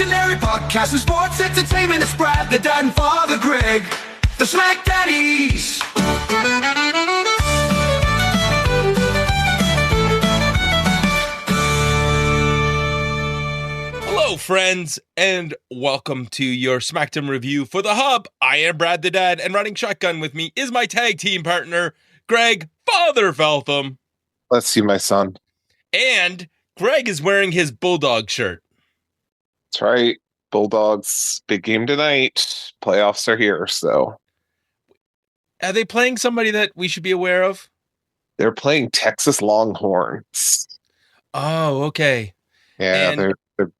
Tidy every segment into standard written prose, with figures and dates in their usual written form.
legendary podcast of sports entertainment. It's Brad, the dad, and Father Greg, the SmackDaddies. Hello, friends, and welcome to your SmackDown review for The Hub. I am Brad, the dad, and running shotgun with me is my tag team partner, Greg, Father Feltham. Let's see, my son. And Greg is wearing his Bulldog shirt. That's right. Bulldogs, big game tonight. Playoffs are here, so. Are they playing somebody that we should be aware of? They're playing Texas Longhorns. Oh, okay. Yeah, And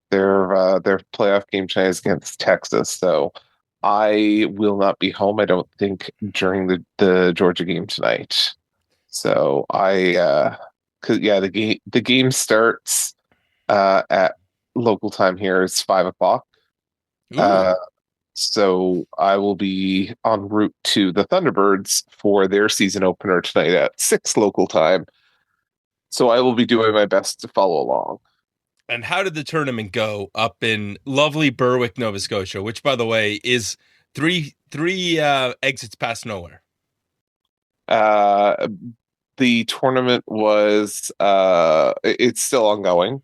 their playoff game tonight is against Texas, so I will not be home, I don't think, during the Georgia game tonight. So the game starts at local time here. It's 5:00. So I will be en route to the Thunderbirds for their season opener tonight at 6 local time. So I will be doing my best to follow along. And how did the tournament go up in lovely Berwick, Nova Scotia, which, by the way, is three exits past nowhere? The tournament was it's still ongoing.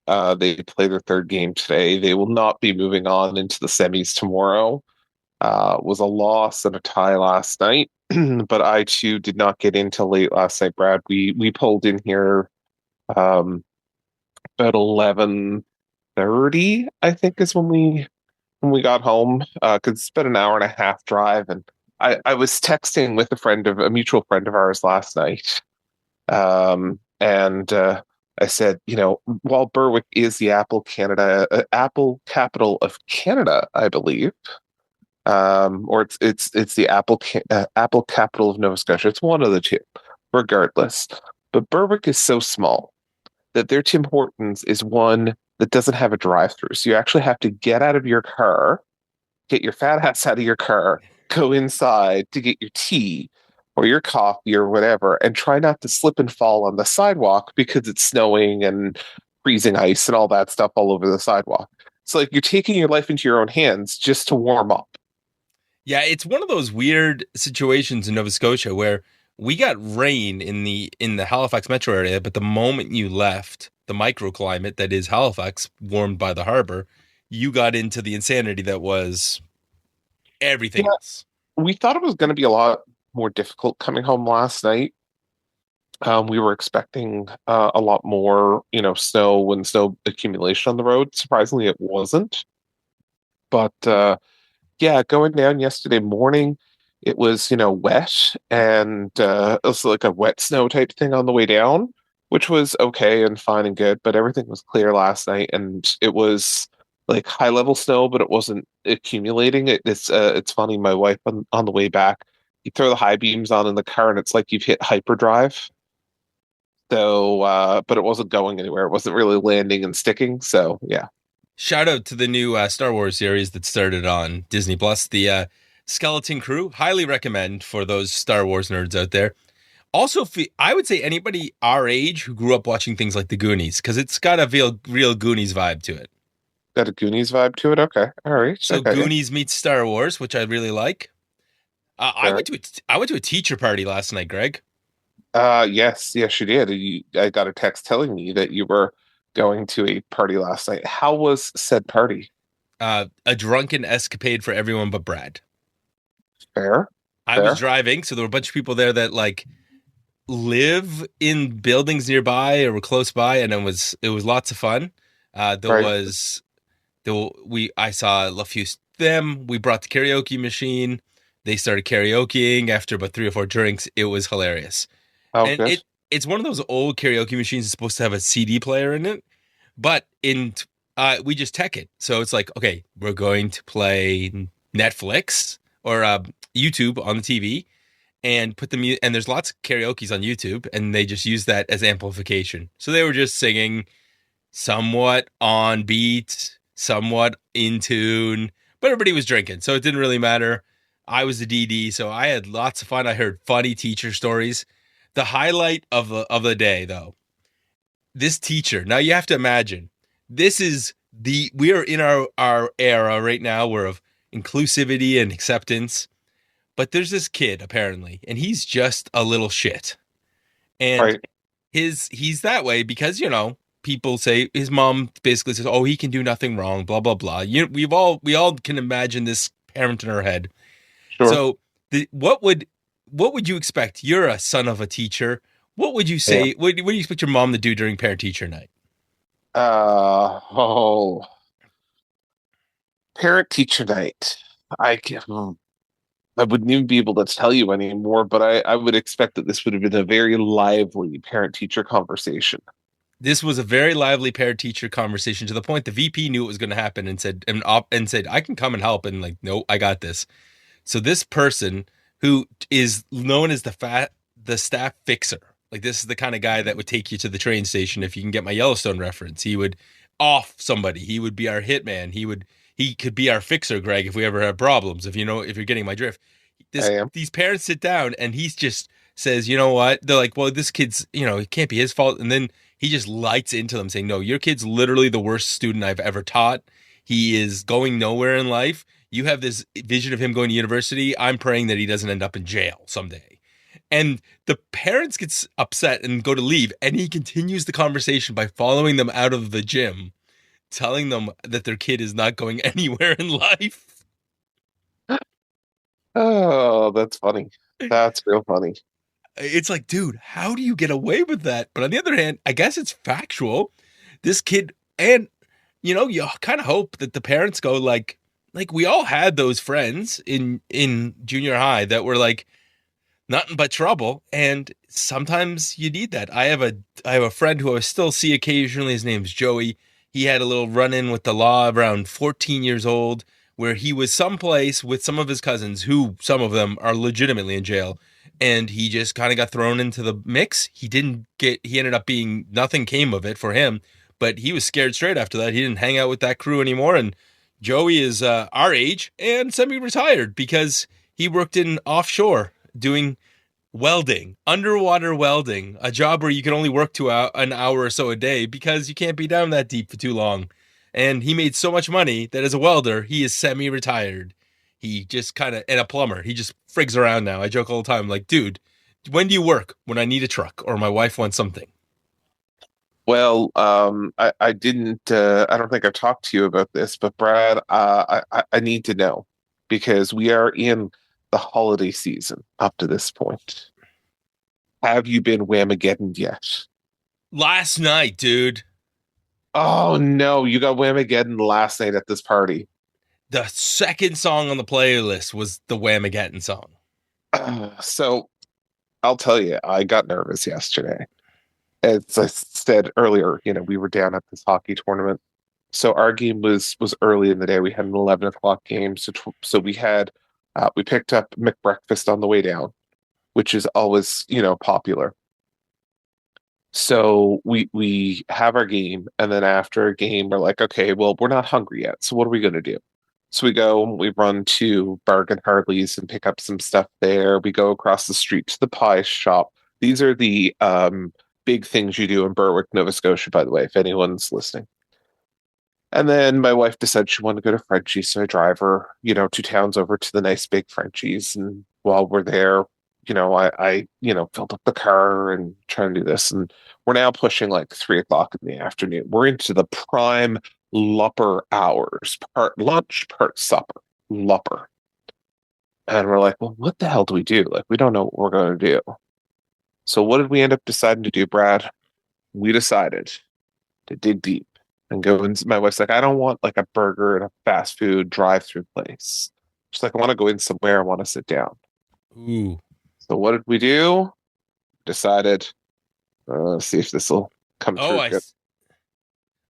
They play their third game today. They will not be moving on into the semis tomorrow. Was a loss and a tie last night, but I too did not get in till late last night, Brad. We pulled in here about 11:30, I think, is when we got home, because it's been an hour and a half drive, and I was texting with a mutual friend of ours last night, and I said, while Berwick is the apple capital of Canada, I believe, or it's the apple capital of Nova Scotia. It's one of the two, regardless. But Berwick is so small that their Tim Hortons is one that doesn't have a drive-through. So you actually have to get out of your car, get your fat ass out of your car, go inside to get your tea or your coffee or whatever, and try not to slip and fall on the sidewalk because it's snowing and freezing ice and all that stuff all over the sidewalk. It's like you're taking your life into your own hands just to warm up. Yeah, it's one of those weird situations in Nova Scotia where we got rain in the Halifax metro area, but the moment you left the microclimate that is Halifax, warmed by the harbor, you got into the insanity that was everything else. We thought it was going to be a lot more difficult coming home last night. We were expecting a lot more, snow and snow accumulation on the road. Surprisingly, it wasn't. But going down yesterday morning, it was, wet, and it was like a wet snow type thing on the way down, which was okay and fine and good, but everything was clear last night, and it was like high level snow, but it wasn't accumulating. It's funny, my wife on the way back, you throw the high beams on in the car and it's like you've hit hyperdrive. So, but it wasn't going anywhere. It wasn't really landing and sticking. So, yeah. Shout out to the new Star Wars series that started on Disney Plus, the Skeleton Crew. Highly recommend for those Star Wars nerds out there. Also, I would say anybody our age who grew up watching things like The Goonies, because it's got a real Goonies vibe to it. Got a Goonies vibe to it? Okay. All right. So okay. Goonies meets Star Wars, which I really like. I went to a teacher party last night, Greg. Yes, you did. I got a text telling me that you were going to a party last night. How was said party? A drunken escapade for everyone but Brad. Fair. I was driving, so there were a bunch of people there that live in buildings nearby or were close by, and it was lots of fun. I saw a few them. We brought the karaoke machine. They started karaokeing after about 3 or 4 drinks. It was hilarious. Oh, and good. It's one of those old karaoke machines that's supposed to have a CD player in it, but we just tech it. So it's like, okay, we're going to play Netflix or YouTube on the TV and put the and there's lots of karaoke's on YouTube, and they just use that as amplification. So they were just singing somewhat on beat, somewhat in tune, but everybody was drinking, so it didn't really matter. I was the DD, so I had lots of fun. I heard funny teacher stories. The highlight of the day, though, this teacher. Now you have to imagine, this is we are in our era right now where of inclusivity and acceptance. But there's this kid apparently, and he's just a little shit. And Right. he's that way because, people say his mom basically says, "Oh, he can do nothing wrong," blah blah blah. We all can imagine this parent in our head. Sure. So, what would you expect? You're a son of a teacher. What would you Yeah. say? What do you expect your mom to do during parent teacher night? Oh, parent teacher night. I can, I wouldn't even be able to tell you anymore, but I would expect that this would have been a very lively parent teacher conversation. This was a very lively parent teacher conversation to the point the VP knew it was going to happen and said, "I can come and help." And like, no, I got this. So this person who is known as the staff fixer, like this is the kind of guy that would take you to the train station if you can get my Yellowstone reference. He would off somebody. He would be our hitman. He could be our fixer, Greg, if we ever have problems. If if you're getting my drift. I am. These parents sit down and he's just says, "You know what?" They're like, "Well, this kid's, it can't be his fault." And then he just lights into them saying, "No, your kid's literally the worst student I've ever taught. He is going nowhere in life. You have this vision of him going to university. I'm praying that he doesn't end up in jail someday." And the parents get upset and go to leave. And he continues the conversation by following them out of the gym, telling them that their kid is not going anywhere in life. Oh, that's funny. That's real funny. It's like, dude, how do you get away with that? But on the other hand, I guess it's factual. This kid, and you kind of hope that the parents go like we all had those friends in junior high that were like nothing but trouble, and sometimes you need that. I have a friend who I still see occasionally. His name's Joey. He had a little run in with the law around 14 years old, where he was someplace with some of his cousins, who some of them are legitimately in jail, and he just kind of got thrown into the mix. He ended up being nothing came of it for him, but he was scared straight after that. He didn't hang out with that crew anymore, and Joey is our age and semi-retired because he worked in offshore doing welding, underwater welding, a job where you can only work an hour or so a day because you can't be down that deep for too long. And he made so much money that as a welder, he is semi-retired. He just and a plumber. He just frigs around now. I joke all the time, like, dude, when do you work? When I need a truck or my wife wants something. Well, I didn't. I don't think I've talked to you about this, but Brad, I need to know because we are in the holiday season up to this point. Have you been Whamagedon yet? Last night, dude. Oh no, you got Whamagedon last night at this party. The second song on the playlist was the Whamagedon song. So I'll tell you, I got nervous yesterday. As I said earlier, we were down at this hockey tournament. So our game was early in the day. We had an 11 o'clock game. So we picked up McBreakfast on the way down, which is always, popular. So we have our game, and then after a game, we're like, okay, well, we're not hungry yet. So what are we going to do? So we run to Bargain Hardly's and pick up some stuff there. We go across the street to the pie shop. These are the big things you do in Berwick, Nova Scotia, by the way, if anyone's listening. And then my wife decided she wanted to go to Frenchie's, so I drive her, 2 towns over to the nice big Frenchie's. And while we're there, I filled up the car and trying to do this. And we're now pushing like 3 o'clock in the afternoon. We're into the prime lupper hours, part lunch, part supper, lupper. And we're like, well, what the hell do we do? Like, we don't know what we're going to do. So what did we end up deciding to do, Brad? We decided to dig deep and go in. My wife's like, I don't want like a burger and a fast food drive-through place. She's like, I want to go in somewhere. I want to sit down. Ooh. So what did we do? Decided, see if this will come through good.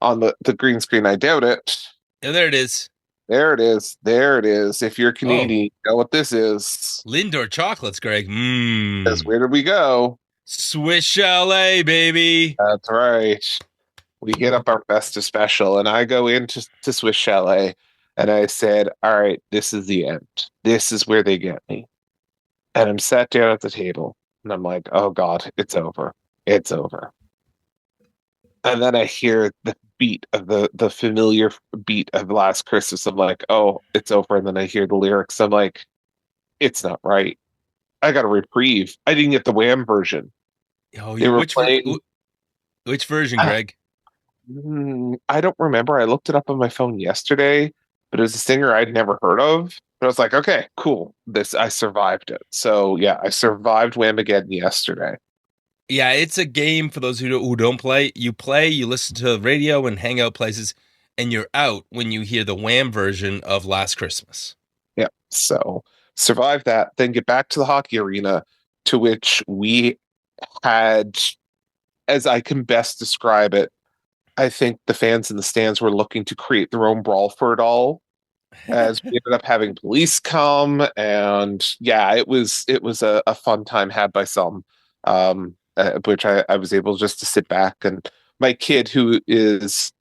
On the green screen. I doubt it. Yeah, there it is. There it is. There it is. If you're Canadian, you know what this is. Lindor chocolates, Greg. Because where did we go? Swiss Chalet, baby. That's right. We hit up our Festa special, and I go into Swiss Chalet, and I said, all right, this is the end. This is where they get me. And I'm sat down at the table, and I'm like, oh, God, it's over. It's over. And then I hear the beat of the familiar beat of Last Christmas. I'm like, oh, it's over, and then I hear the lyrics. I'm like, it's not right. I got a reprieve. I didn't get the Wham version. Oh, They were playing. which version, Greg? I don't remember. I looked it up on my phone yesterday, but it was a singer I'd never heard of. But I was like, okay, cool. I survived it. So yeah, I survived Whamagedon yesterday. Yeah, it's a game for those who don't play. You play, you listen to the radio and hang out places, and you're out when you hear the Wham version of Last Christmas. Yeah. So survive that, then get back to the hockey arena, to which we had, as I can best describe it, I think the fans in the stands were looking to create their own brawl for it all. As we ended up having police come, and yeah, it was a fun time had by some, which I was able just to sit back, and my kid, who is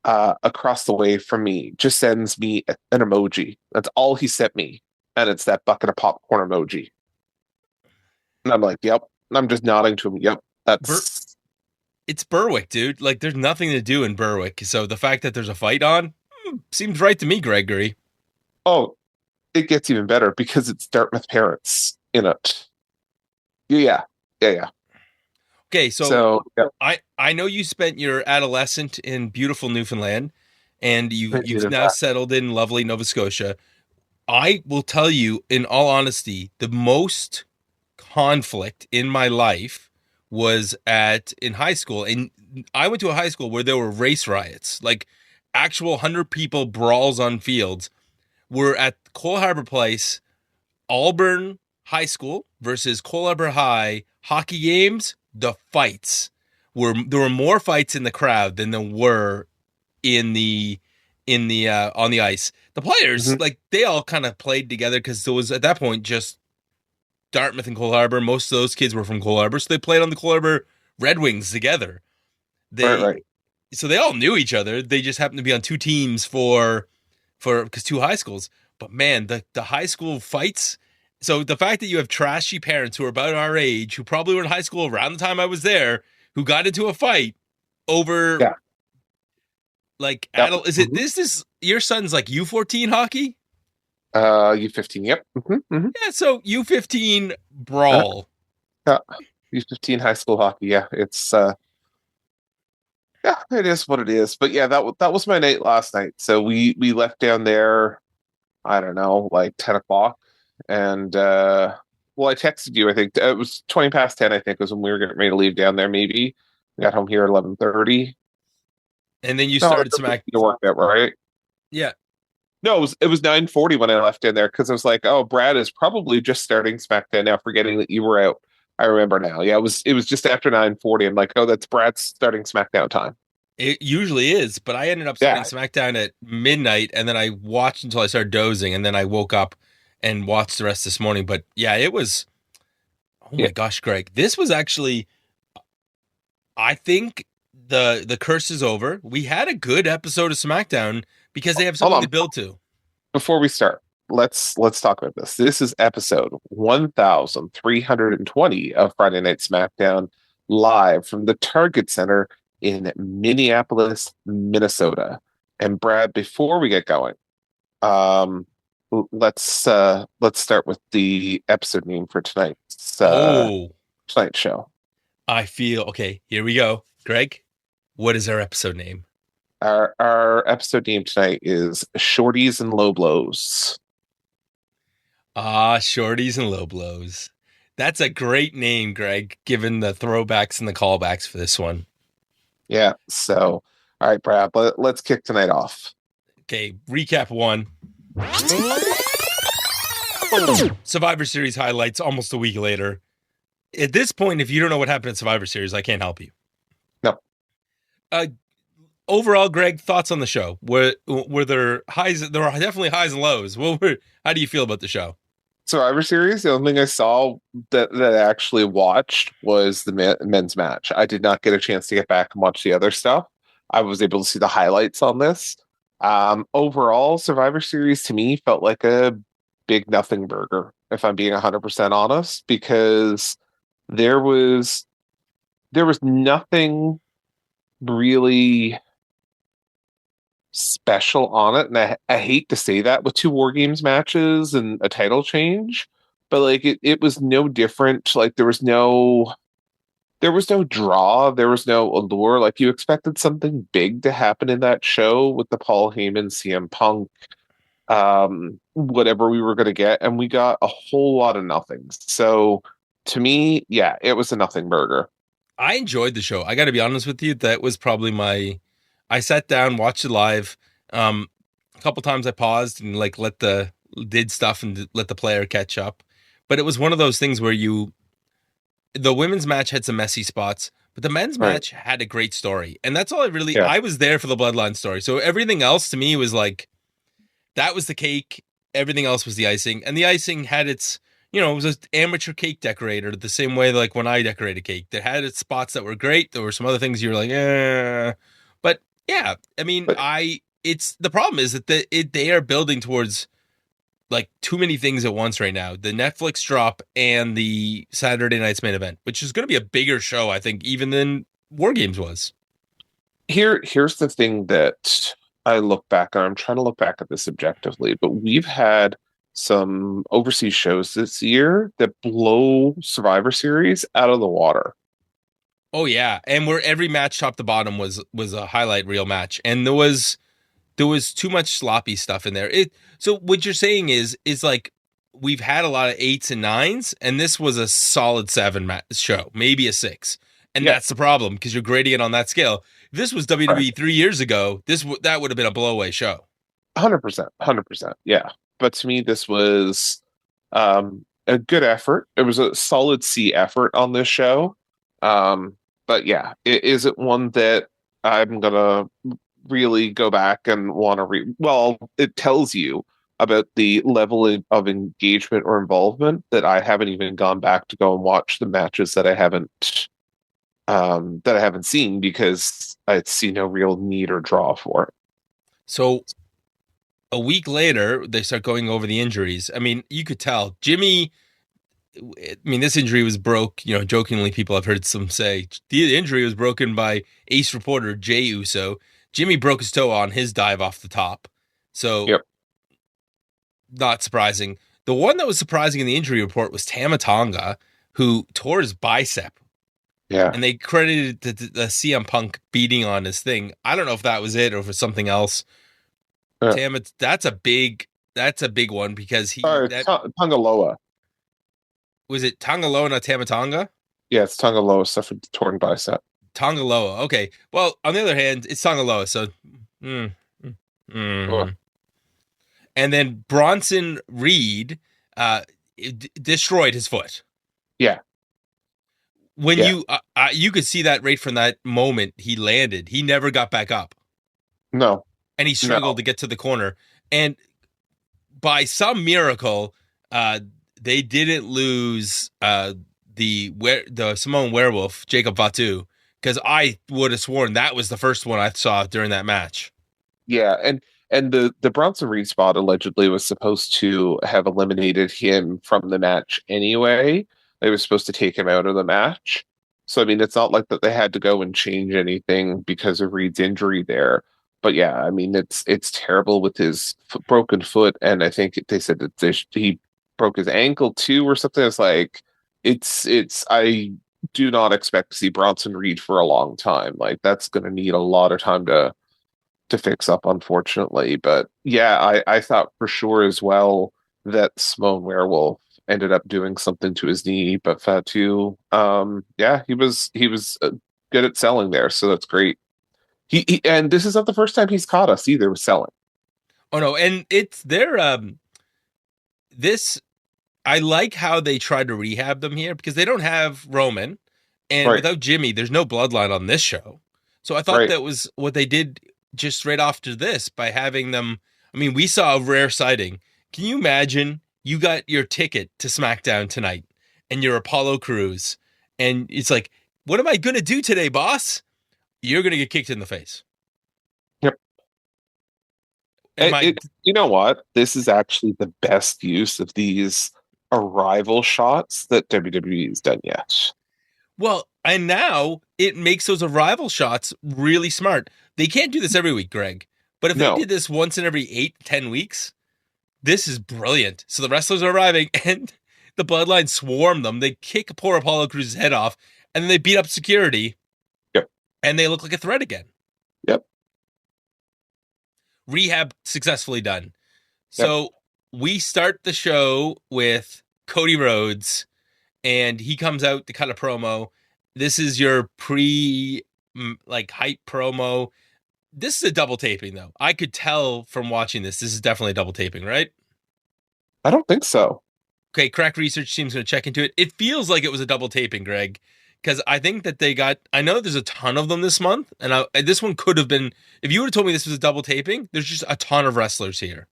across the way from me, just sends me an emoji. That's all he sent me, and it's that bucket of popcorn emoji. And I'm like, yep. And I'm just nodding to him. Yep, that's. It's Berwick, dude. Like, there's nothing to do in Berwick. So the fact that there's a fight on seems right to me, Gregory. Oh, it gets even better because it's Dartmouth parents in it. Yeah. Okay, so yeah. I know you spent your adolescent in beautiful Newfoundland, and you've now settled in lovely Nova Scotia. I will tell you, in all honesty, the most conflict in my life was in high school, and I went to a high school where there were race riots, like actual 100 people brawls on fields. We're at Cole Harbour Place, Auburn High School versus Cole Harbour High hockey games. The fights there were more fights in the crowd than there were in the on the ice. The players, like, they all kind of played together because there was at that point just Dartmouth and Cole Harbour. Most of those kids were from Cole Harbour, so they played on the Cole Harbour Red Wings together. Right. So they all knew each other. They just happened to be on two teams for because two high schools. But man, the high school fights. So the fact that you have trashy parents who are about our age, who probably were in high school around the time I was there, who got into a fight over like adult. Is it this is your son's like U14 hockey? U15. Yep. Yeah. So U15 brawl. U15 high school hockey. Yeah, it's yeah, it is what it is. But yeah, that was my night last night. So we left down there, I don't know, like 10 o'clock. And well, I texted you, I think it was 20 past 10, I think, was when we were getting ready to leave down there. Maybe we got home here at 11:30. And then you started SmackDown. You worked out, right? Yeah. No, it was 9:40 when I left in there, because I was like, oh, Brad is probably just starting SmackDown now, forgetting that you were out. I remember now. Yeah, it was just after 9:40. I'm like, oh, that's Brad's starting SmackDown time. It usually is, but I ended up starting SmackDown at midnight, and then I watched until I started dozing, and then I woke up and watched the rest this morning. But yeah, it was, oh my gosh, Greg, this was actually, I think the curse is over. We had a good episode of SmackDown because they have something to build to. Before we start, let's talk about this. This is episode 1320 of Friday Night SmackDown, live from the Target Center in Minneapolis, Minnesota. And Brad, before we get going, let's start with the episode name for tonight's show. I feel okay. Here we go, Greg. What is our episode name? Our episode name tonight is Shortys and Low Blows. Shortys and Low Blows. That's a great name, Greg, given the throwbacks and the callbacks for this one. Yeah. So, all right, Brad, let's kick tonight off. Okay. Recap 1. Survivor Series highlights almost a week later. At this point, if you don't know what happened at Survivor Series, I can't help you. No. Overall, Greg, thoughts on the show? Were there highs? There are definitely highs and lows. How do you feel about the show? Survivor Series, the only thing I saw that I actually watched was the men's match. I did not get a chance to get back and watch the other stuff. I was able to see the highlights on this. Overall, Survivor Series to me felt like a big nothing burger, if I'm being 100% honest, because there was nothing really special on it. And I hate to say that with two War Games matches and a title change, but like it was no different. Like there was no draw, there was no allure. Like you expected something big to happen in that show with the Paul Heyman CM Punk, whatever we were going to get, and we got a whole lot of nothings. So to me, yeah, it was a nothing burger. I enjoyed the show. I got to be honest with you. That was probably I sat down, watched it live. A couple times I paused and like did stuff and let the player catch up. But it was one of those things where the women's match had some messy spots, but the men's Right. match had a great story. And that's all Yeah. I was there for the bloodline story. So everything else to me was like, that was the cake. Everything else was the icing. And the icing had it was an amateur cake decorator the same way like when I decorate a cake. That had its spots that were great. There were some other things you were like, But yeah, I mean, But it's the problem is that they are building towards like too many things at once right now. The Netflix drop and the Saturday night's main event, which is going to be a bigger show, I think, even than War Games was. here's the thing that I look back on. I'm trying to look back at this objectively, but we've had some overseas shows this year that blow Survivor Series out of the water. Oh yeah, and where every match top to bottom was a highlight reel match, and there was too much sloppy stuff in there. So what you're saying is like we've had a lot of 8s and 9s, and this was a solid 7 show, maybe a 6, and Yeah. that's the problem because you're grading it on that scale. If this was WWE 3 years ago, that would have been a blowaway show. 100%, 100%. Yeah. But to me, this was a good effort. It was a solid C effort on this show. But yeah, it isn't one that I'm gonna really go back and want to read. Well, it tells you about the level of engagement or involvement that I haven't even gone back to go and watch the matches that I haven't seen because I see no real need or draw for it. So a week later, they start going over the injuries. I mean, you could tell Jimmy. I mean, this injury was broke. Jokingly, people have heard some say the injury was broken by ace reporter Jay Uso. Jimmy broke his toe on his dive off the top. So, Yep. not surprising. The one that was surprising in the injury report was Tama Tonga, who tore his bicep. Yeah. And they credited the CM Punk beating on his thing. I don't know if that was it or if it was something else. Tama, that's a big one because Tongaloa. Was it Tongaloa, not Tama Tonga? Yeah, it's Tongaloa suffered torn bicep. Tongaloa. Okay. Well, on the other hand, it's Tongaloa. So, And then Bronson Reed destroyed his foot. Yeah. When you could see that right from that moment he landed, he never got back up. No. And he struggled to get to the corner. And by some miracle, they didn't lose the Samoan werewolf, Jacob Fatu, because I would have sworn that was the first one I saw during that match. Yeah, and the Bronson Reed spot allegedly was supposed to have eliminated him from the match anyway. They were supposed to take him out of the match. So I mean, it's not like that they had to go and change anything because of Reed's injury there. But yeah, I mean, it's terrible with his broken foot, and I think they said that he broke his ankle too or something. It's like it's I do not expect to see Bronson Reed for a long time. Like that's going to need a lot of time to fix up, unfortunately. But yeah, I thought for sure as well that Simone Werewolf ended up doing something to his knee, but Fatu, yeah, he was good at selling there, so that's great. He and this is not the first time he's caught us either with selling. Oh no, and it's their this. I like how they tried to rehab them here because they don't have Roman, and without Jimmy, there's no bloodline on this show. So I thought that was what they did just right after this by having them. I mean, we saw a rare sighting. Can you imagine? You got your ticket to SmackDown tonight, and you're Apollo Crews, and it's like, what am I gonna do today, boss? You're gonna get kicked in the face. Yep. You know what? This is actually the best use of these arrival shots that WWE has done yet. Well, And now it makes those arrival shots really smart. They can't do this every week, Greg. But if they No. did this once in every 8-10 weeks, this is brilliant. So the wrestlers are arriving and the Bloodline swarm them. They kick poor Apollo Crews' head off and then they beat up security. Yep. And they look like a threat again. Yep. Rehab successfully done. So we start the show with Cody Rhodes and he comes out to cut a promo. This is your hype promo. This is a double taping, though. I could tell from watching this is definitely a double taping, right? I don't think so. Okay, Crack Research team's going to check into it. It feels like it was a double taping, Greg, because I think that I know there's a ton of them this month, and this one could have been, if you would have told me this was a double taping, there's just a ton of wrestlers here.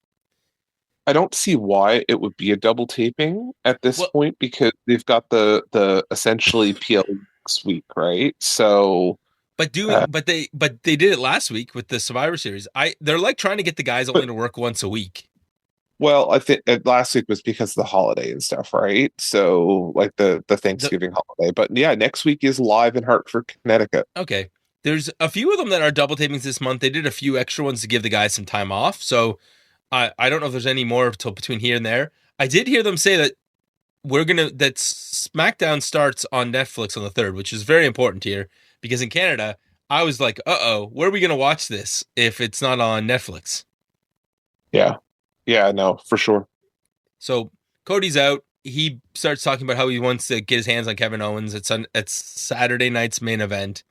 I don't see why it would be a double taping at this point, because they've got the essentially PL next week, right? So... But they did it last week with the Survivor Series. They're like trying to get the guys only to work once a week. Well, I think last week was because of the holiday and stuff, right? So like the Thanksgiving holiday. But yeah, next week is live in Hartford, Connecticut. Okay. There's a few of them that are double tapings this month. They did a few extra ones to give the guys some time off. So I don't know if there's any more till between here and there. I did hear them say that that SmackDown starts on Netflix on the 3rd, which is very important here. Because in Canada, I was like, where are we going to watch this if it's not on Netflix? Yeah. Yeah, no, for sure. So Cody's out. He starts talking about how he wants to get his hands on Kevin Owens. It's Saturday night's main event.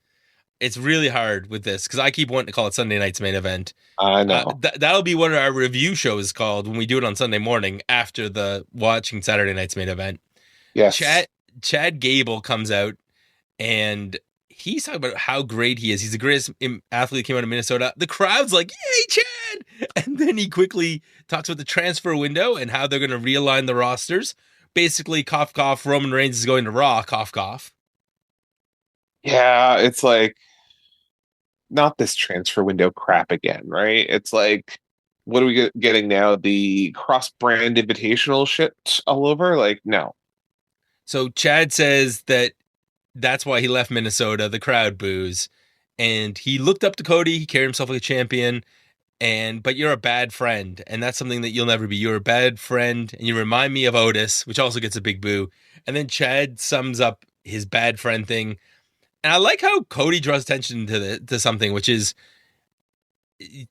It's really hard with this because I keep wanting to call it Sunday night's main event. I know. That'll be what our review show is called when we do it on Sunday morning after the watching Saturday night's main event. Yes. Chad Gable comes out and he's talking about how great he is. He's the greatest athlete that came out of Minnesota. The crowd's like, yay, Chad! And then he quickly talks about the transfer window and how they're going to realign the rosters. Basically, cough, cough, Roman Reigns is going to Raw, cough, cough. Yeah, it's like, not this transfer window crap again, right? It's like, what are we getting now? The cross-brand invitational shit all over? Like, no. So Chad says that's why he left Minnesota. The crowd boos. And he looked up to Cody. He carried himself like a champion. But you're a bad friend. And that's something that you'll never be. You're a bad friend. And you remind me of Otis, which also gets a big boo. And then Chad sums up his bad friend thing. And I like how Cody draws attention to something, which is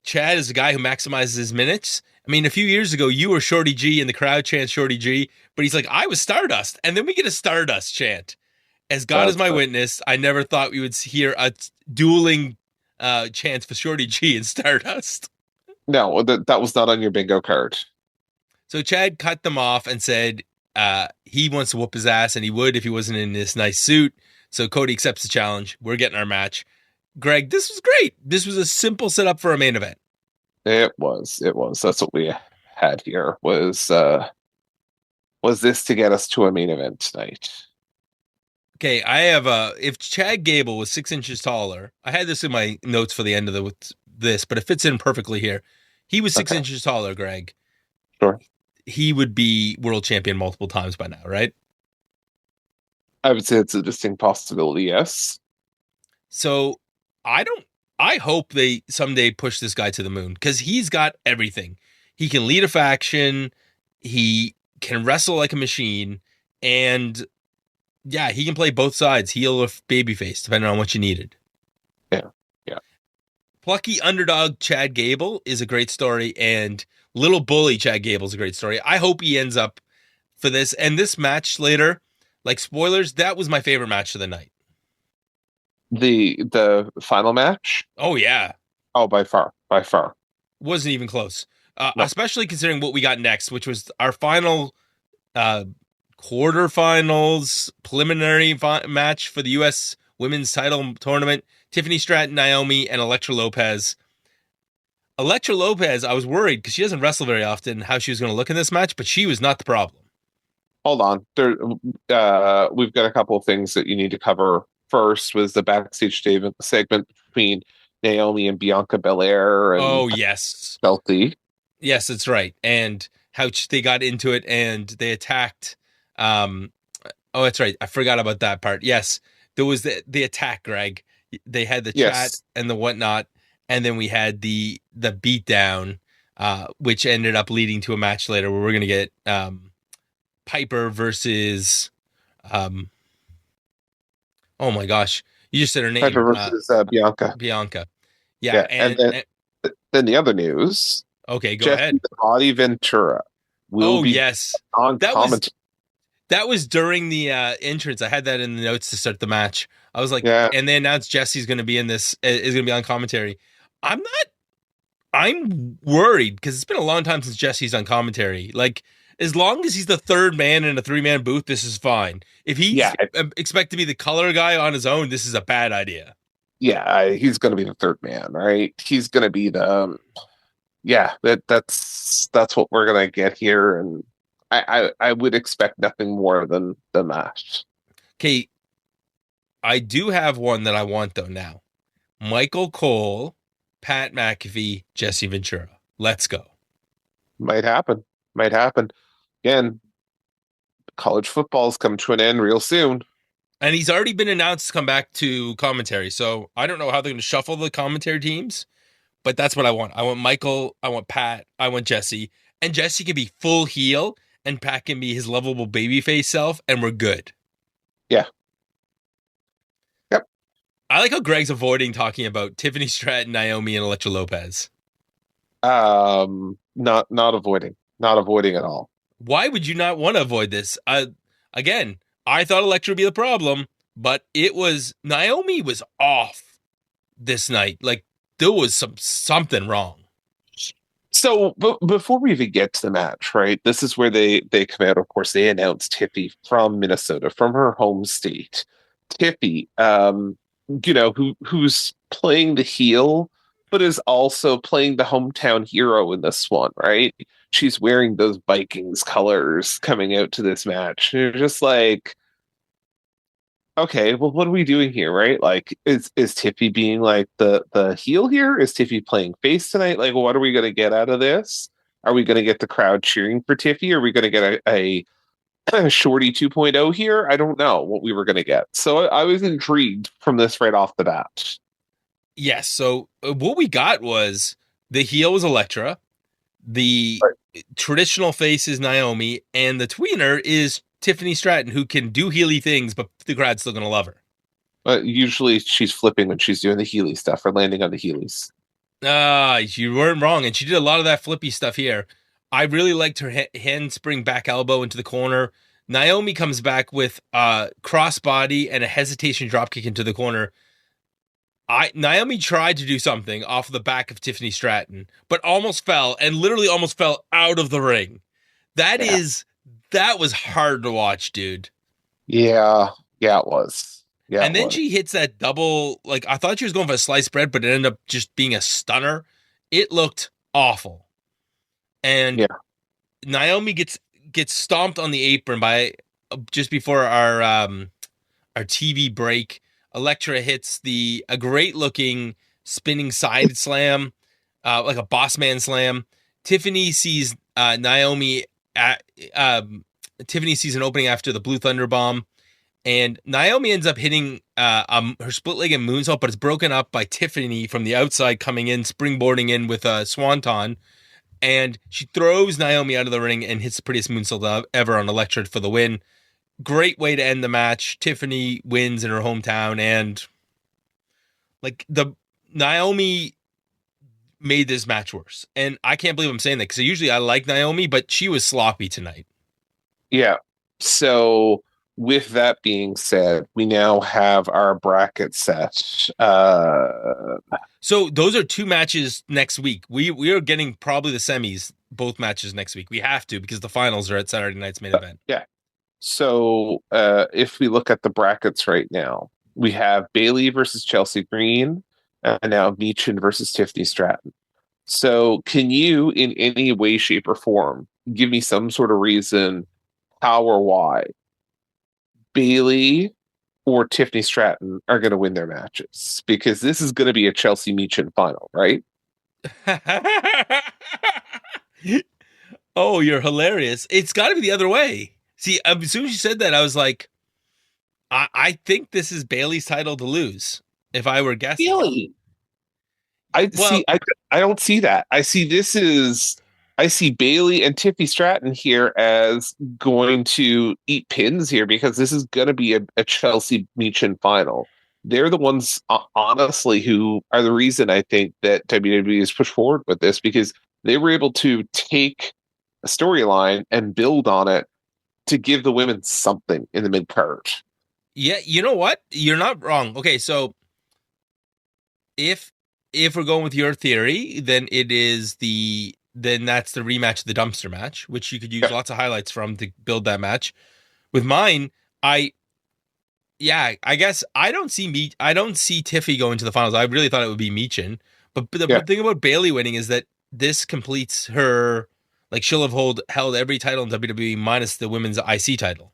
Chad is a guy who maximizes his minutes. I mean, a few years ago, you were Shorty G and the crowd chants Shorty G. But he's like, I was Stardust. And then we get a Stardust chant. As God is my witness, I never thought we would hear a dueling chance for Shorty G and Stardust. No, that was not on your bingo card. So Chad cut them off and said he wants to whoop his ass, and he would if he wasn't in this nice suit. So Cody accepts the challenge. We're getting our match. Greg, this was great. This was a simple setup for a main event. It was. That's what we had here. Was this to get us to a main event tonight? Okay, I have if Chad Gable was 6 inches taller, I had this in my notes for the end of this, but it fits in perfectly here. He was 6 inches taller, Greg. Sure. He would be world champion multiple times by now, right? I would say it's a distinct possibility, yes. So I hope they someday push this guy to the moon because he's got everything. He can lead a faction. He can wrestle like a machine. And yeah, he can play both sides, heel or babyface, depending on what you needed. Yeah. Plucky underdog Chad Gable is a great story, and little bully Chad Gable is a great story. I hope he ends up for this. And this match later, like spoilers, that was my favorite match of the night. The final match? Oh, yeah. Oh, by far. Wasn't even close. No. Especially considering what we got next, which was our final quarterfinals preliminary match for the U.S. Women's Title Tournament. Tiffany Stratton, Naomi, and Elektra Lopez. Elektra Lopez, I was worried because she doesn't wrestle very often how she was going to look in this match, but she was not the problem. Hold on. We've got a couple of things that you need to cover. First was the backstage segment between Naomi and Bianca Belair. And yes. Stealthy. Yes, that's right. And how they got into it and they attacked. That's right. I forgot about that part. Yes. there was the attack, Greg. They had the chat Yes. and the whatnot, and then we had the beatdown, which ended up leading to a match later where we're gonna get Piper versus oh my gosh, you just said her Piper name, versus Bianca. Bianca. Yeah, Yeah, and then the other news: okay, go Jesse ahead. the Body Ventura will Oh be yes, on that was commentary. that was during the entrance. I had that in the notes to start the match. I was like, Yeah, and they announced Jesse's going to be in this, is going to be on commentary. I'm not. I'm worried because it's been a long time since Jesse's on commentary. Like, as long as he's the third man in a 3-man booth, this is fine. If he's yeah, expect to be the color guy on his own, this is a bad idea. yeah. He's going to be the third man, right? He's going to be the yeah. That's what we're going to get here, and I would expect nothing more than that. Okay, I do have one that I want though now. Michael Cole, Pat McAfee, Jesse Ventura. Let's go. Might happen. Might happen. Again, college football's come to an end real soon. And he's already been announced to come back to commentary. So I don't know how they're going to shuffle the commentary teams, but that's what I want. I want Michael. I want Pat. I want Jesse. And Jesse can be full heel, and Pat can be his lovable babyface self, and we're good. Yeah. Yep. I like how Greg's avoiding talking about Tiffany Stratton, Naomi, and Elektra Lopez. Not avoiding at all. Why would you not want to avoid this? Again, I thought Elektra would be the problem, but it was Naomi was off this night. Like there was something wrong. So before we even get to the match, right? This is where they come out. Of course, they announced Tiffy from Minnesota, from her home state. Tiffy, who's playing the heel, but is also playing the hometown hero in this one, right? She's wearing those Vikings colors coming out to this match. And you're just like, okay, well, what are we doing here, right? Like, is Tiffy being like the heel here? Is Tiffy playing face tonight? Like, what are we going to get out of this? Are we going to get the crowd cheering for Tiffy? Are we going to get a Shorty 2.0 here? I don't know what we were going to get. So I was intrigued from this right off the bat. Yes. So what we got was the heel was Elektra, the traditional face is Naomi, and the tweener is Tiffany Stratton, who can do heely things, but the crowd's still going to love her. Usually she's flipping when she's doing the Healy stuff or landing on the Heelys. You weren't wrong, and she did a lot of that flippy stuff here. I really liked her handspring back elbow into the corner. Naomi comes back with a crossbody and a hesitation dropkick into the corner. Naomi tried to do something off the back of Tiffany Stratton, but almost fell and literally almost fell out of the ring. That was hard to watch, dude. Yeah, it was. Yeah, and then she hits that double. Like I thought she was going for a sliced bread, but it ended up just being a stunner. It looked awful. And Naomi gets stomped on the apron by just before our TV break. Elektra hits a great looking spinning side slam, like a boss man slam. Tiffany sees Naomi Tiffany sees an opening after the Blue Thunder Bomb, and Naomi ends up hitting her split-legged moonsault, but it's broken up by Tiffany from the outside coming in, springboarding in with a swanton, and she throws Naomi out of the ring and hits the prettiest moonsault ever on Elektra for the win. Great way to end the match. Tiffany wins in her hometown, and like Naomi made this match worse. And I can't believe I'm saying that because usually I like Naomi, but she was sloppy tonight. Yeah. So with that being said, we now have our bracket set. So those are 2 matches next week. We are getting probably the semis, both matches next week. We have to because the finals are at Saturday night's main event. Yeah. So if we look at the brackets right now, we have Bailey versus Chelsea Green, and now Meechin versus Tiffany Stratton. So can you, in any way, shape, or form, give me some sort of reason how or why Bailey or Tiffany Stratton are going to win their matches? Because this is going to be a Chelsea Meechin final, right? Oh, you're hilarious. It's got to be the other way. See, as soon as you said that, I was like, I think this is Bailey's title to lose. If I were guessing, Really? well, I don't see that. I see Bailey and Tiffy Stratton here as going to eat pins here because this is going to be a Chelsea Meechin final. They're the ones, honestly, who are the reason I think that WWE has pushed forward with this because they were able to take a storyline and build on it to give the women something in the mid card. yeah, you know what? You're not wrong. Okay, so if we're going with your theory, then that's the rematch of the dumpster match, which you could use lots of highlights from to build that match. With mine, I guess I don't see Tiffy going to the finals. I really thought it would be Meechin. But the thing about Bailey winning is that this completes her, like, she'll have held every title in WWE minus the women's IC title.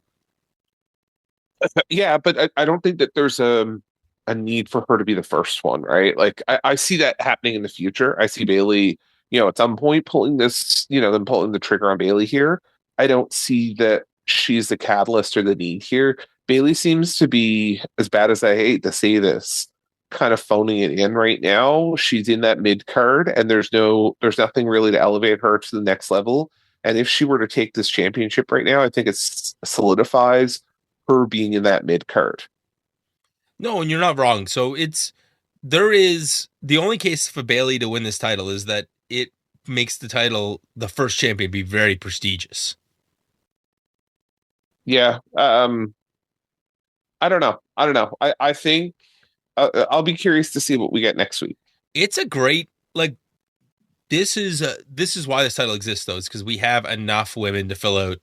Yeah, but I don't think that there's a need for her to be the first one, right? Like I see that happening in the future. I see Bailey, at some point pulling this, them pulling the trigger on Bailey here. I don't see that she's the catalyst or the need here. Bailey seems to be, as bad as I hate to say this, kind of phoning it in right now. She's in that mid card, and there's nothing really to elevate her to the next level. And if she were to take this championship right now, I think it solidifies her being in that mid card. No, and you're not wrong. So there is the only case for Bailey to win this title is that it makes the title, the first champion, be very prestigious. Yeah. I don't know. I think I'll be curious to see what we get next week. It's a great, like, this is why this title exists, though, is because we have enough women to fill out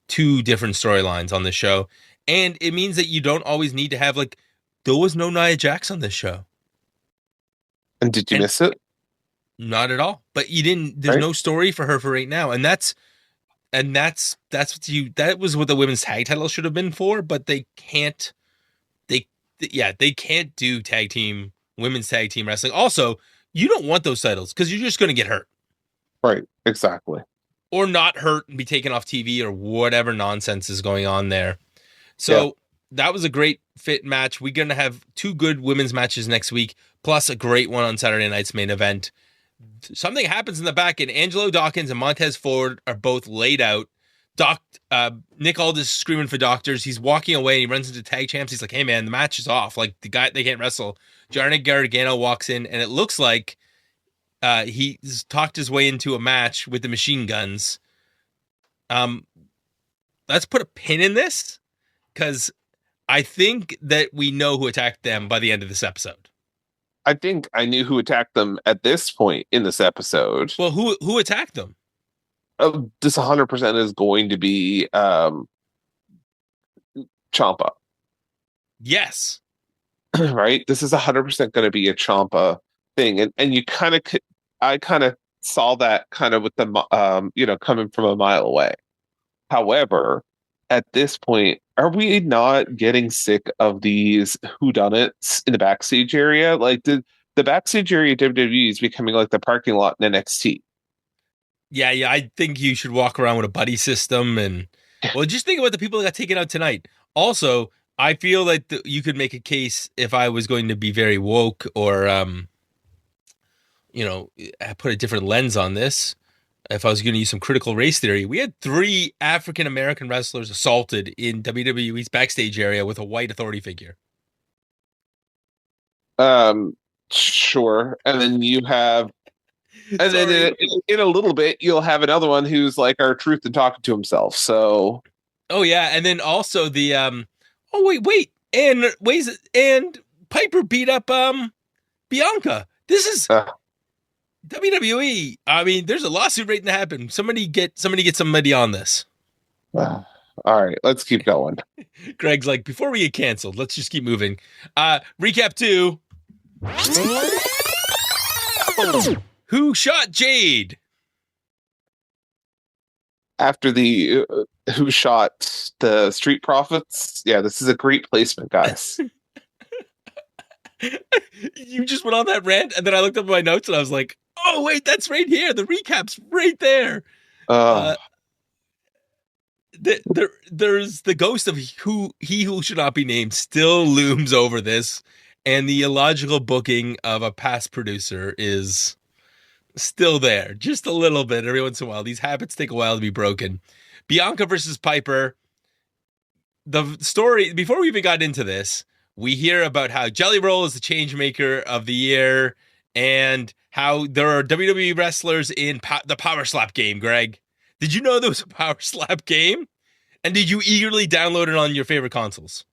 2 different storylines on this show. And it means that you don't always need to have, like, there was no Nia Jax on this show. And did you miss it? Not at all. But you didn't, there's no story for her for right now. And that was what the women's tag title should have been for, but they can't do women's tag team wrestling. Also, you don't want those titles because you're just going to get hurt. Right. Exactly. Or not hurt and be taken off TV or whatever nonsense is going on there. So that was a great fit match. We're going to have 2 good women's matches next week, plus a great one on Saturday night's main event. Something happens in the back, and Angelo Dawkins and Montez Ford are both laid out. Nick Aldis is screaming for doctors. He's walking away. And he runs into tag champs. He's like, "Hey man, the match is off. Like, they can't wrestle." Johnny Gargano walks in, and it looks like he's talked his way into a match with the Machine Guns. Let's put a pin in this, because I think that we know who attacked them by the end of this episode. I think I knew who attacked them at this point in this episode. Well, who attacked them? This 100% is going to be Ciampa. Yes. Right? This is 100% going to be a Ciampa thing. And I kind of saw that kind of with the, coming from a mile away. However, at this point, are we not getting sick of these whodunits in the backstage area? Like, the backstage area of WWE is becoming like the parking lot in NXT. Yeah, I think you should walk around with a buddy system. And, well, just think about the people that got taken out tonight. Also, I feel like you could make a case, if I was going to be very woke or, put a different lens on this, if I was going to use some critical race theory, we had 3 African-American wrestlers assaulted in WWE's backstage area with a white authority figure. Sure. And then you have, and then in a little bit, you'll have another one who's like our truth and talking to himself. So, oh yeah, and then also the and Piper beat up Bianca. This is WWE. I mean, there's a lawsuit waiting to happen. Somebody get somebody on this. All right, let's keep going. Greg's like, before we get canceled, let's just keep moving. Recap 2. Who shot Jade? After the who shot the Street Profits? Yeah, this is a great placement, guys. You just went on that rant, and then I looked up my notes, and I was like, "Oh wait, that's right here. The recap's right there." there's the ghost of who should not be named still looms over this, and the illogical booking of a past producer is still there, just a little bit every once in a while. These habits take a while to be broken. Bianca versus Piper. The story, before we even got into this, we hear about how Jelly Roll is the change maker of the year, and how there are WWE wrestlers in the Power Slap game. Greg, did you know there was a Power Slap game? And did you eagerly download it on your favorite consoles?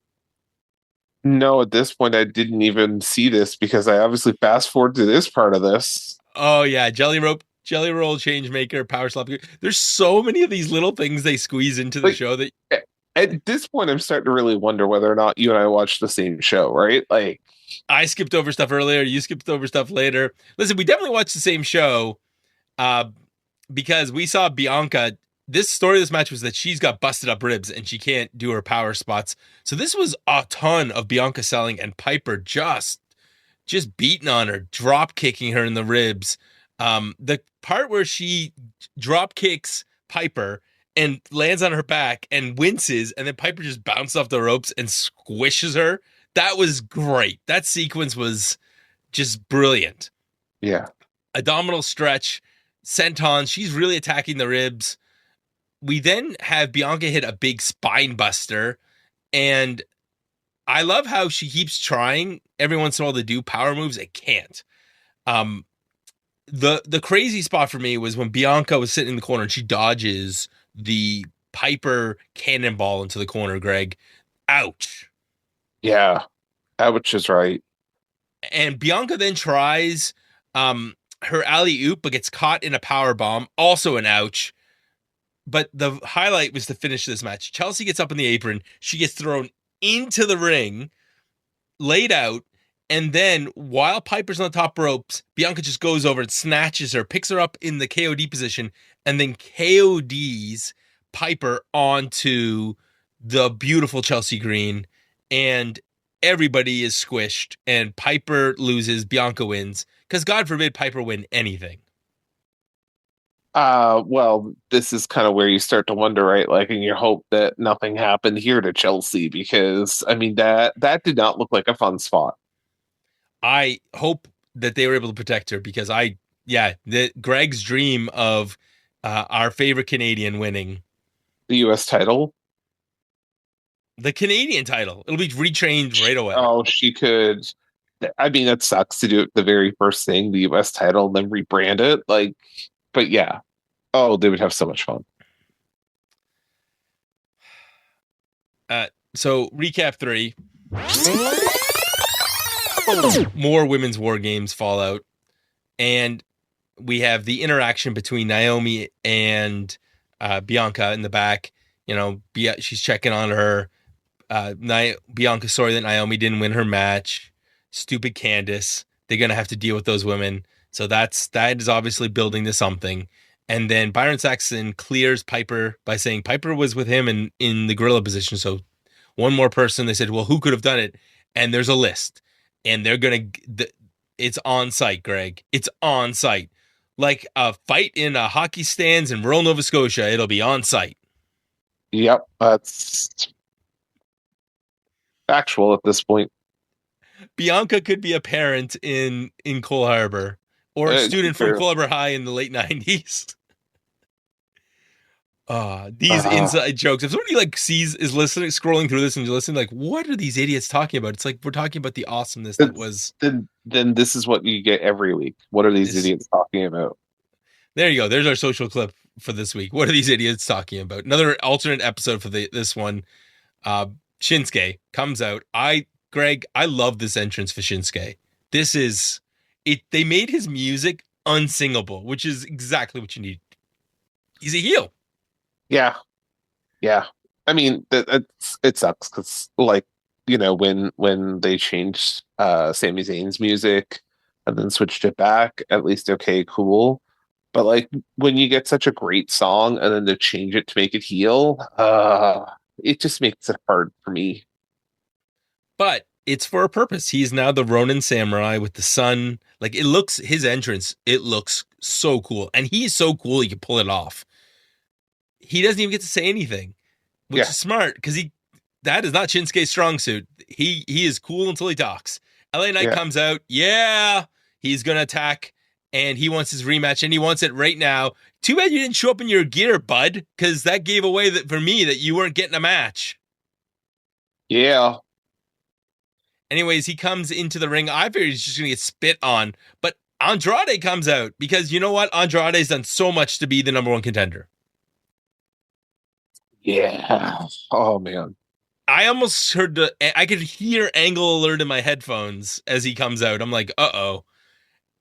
No, at this point, I didn't even see this because I obviously fast forward to this part of this. Oh yeah, Jelly Roll Changemaker, Power Slap. There's so many of these little things they squeeze into the show that at this point I'm starting to really wonder whether or not you and I watched the same show, right? Like, I skipped over stuff earlier, you skipped over stuff later. Listen, we definitely watched the same show because we saw Bianca. This story of this match was that she's got busted up ribs and she can't do her power spots. So this was a ton of Bianca selling and Piper just beating on her, drop kicking her in the ribs. The part where she drop kicks Piper and lands on her back and winces, and then Piper just bounces off the ropes and squishes her. That was great. That sequence was just brilliant. Yeah. Abdominal stretch, senton. She's really attacking the ribs. We then have Bianca hit a big spine buster, and I love how she keeps trying every once in a while to do power moves. It can't. The crazy spot for me was when Bianca was sitting in the corner and she dodges the Piper cannonball into the corner, Greg. Ouch. Yeah. Ouch is right. And Bianca then tries her alley-oop, but gets caught in a power bomb. Also an ouch. But the highlight was to finish this match. Chelsea gets up in the apron. She gets thrown into the ring, laid out, and then while Piper's on the top ropes, Bianca just goes over and snatches her, picks her up in the KOD position, and then KODs Piper onto the beautiful Chelsea Green, and everybody is squished, and Piper loses, Bianca wins, because God forbid Piper win anything. Well, this is kind of where you start to wonder, right? Like, and you hope that nothing happened here to Chelsea, because I mean that did not look like a fun spot. I hope that they were able to protect her, because Greg's dream of our favorite Canadian winning The U.S. title. The Canadian title. It'll be retrained right away. Oh, she could. I mean, that sucks to do it the very first thing, the U.S. title, and then rebrand it. Like, but yeah. Oh, they would have so much fun. So recap 3. More women's war games fallout. And we have the interaction between Naomi and Bianca in the back. You know, she's checking on her. Bianca's sorry that Naomi didn't win her match. Stupid Candice. They're going to have to deal with those women. So that is obviously building to something. And then Byron Saxton clears Piper by saying Piper was with him in the gorilla position. So one more person. They said, well, who could have done it? And there's a list. And they're going to... It's on site, Greg. It's on site. Like a fight in a hockey stands in rural Nova Scotia. It'll be on site. Yep. That's factual at this point. Bianca could be a parent in Cole Harbor, or a student from Cole Harbor High in the late 90s. These inside jokes. If somebody is listening, scrolling through this and listening, like, what are these idiots talking about? It's like, we're talking about the awesomeness that was. Then this is what you get every week. What are these idiots talking about? There you go. There's our social clip for this week. What are these idiots talking about? Another alternate episode for this one. Shinsuke comes out. Greg, I love this entrance for Shinsuke. This is it. They made his music unsingable, which is exactly what you need. He's a heel. Yeah. I mean, it sucks because, like, you know, when they changed Sami Zayn's music and then switched it back, at least okay, cool. But like when you get such a great song and then to change it to make it heel, it just makes it hard for me. But it's for a purpose. He's now the Ronin Samurai with the sun. Like, his entrance, it looks so cool. And he's so cool he can pull it off. He doesn't even get to say anything. which is smart because that is not Shinsuke's strong suit. He is cool until he talks. LA Knight comes out. Yeah, he's going to attack, and he wants his rematch, and he wants it right now. Too bad you didn't show up in your gear, bud, because that gave away that for me that you weren't getting a match. Yeah. Anyways, he comes into the ring. I figured he's just going to get spit on, but Andrade comes out because you know what? Andrade's done so much to be the number one contender. Yeah. Oh, man. I almost heard I could hear Angle Alert in my headphones as he comes out. I'm like, uh-oh.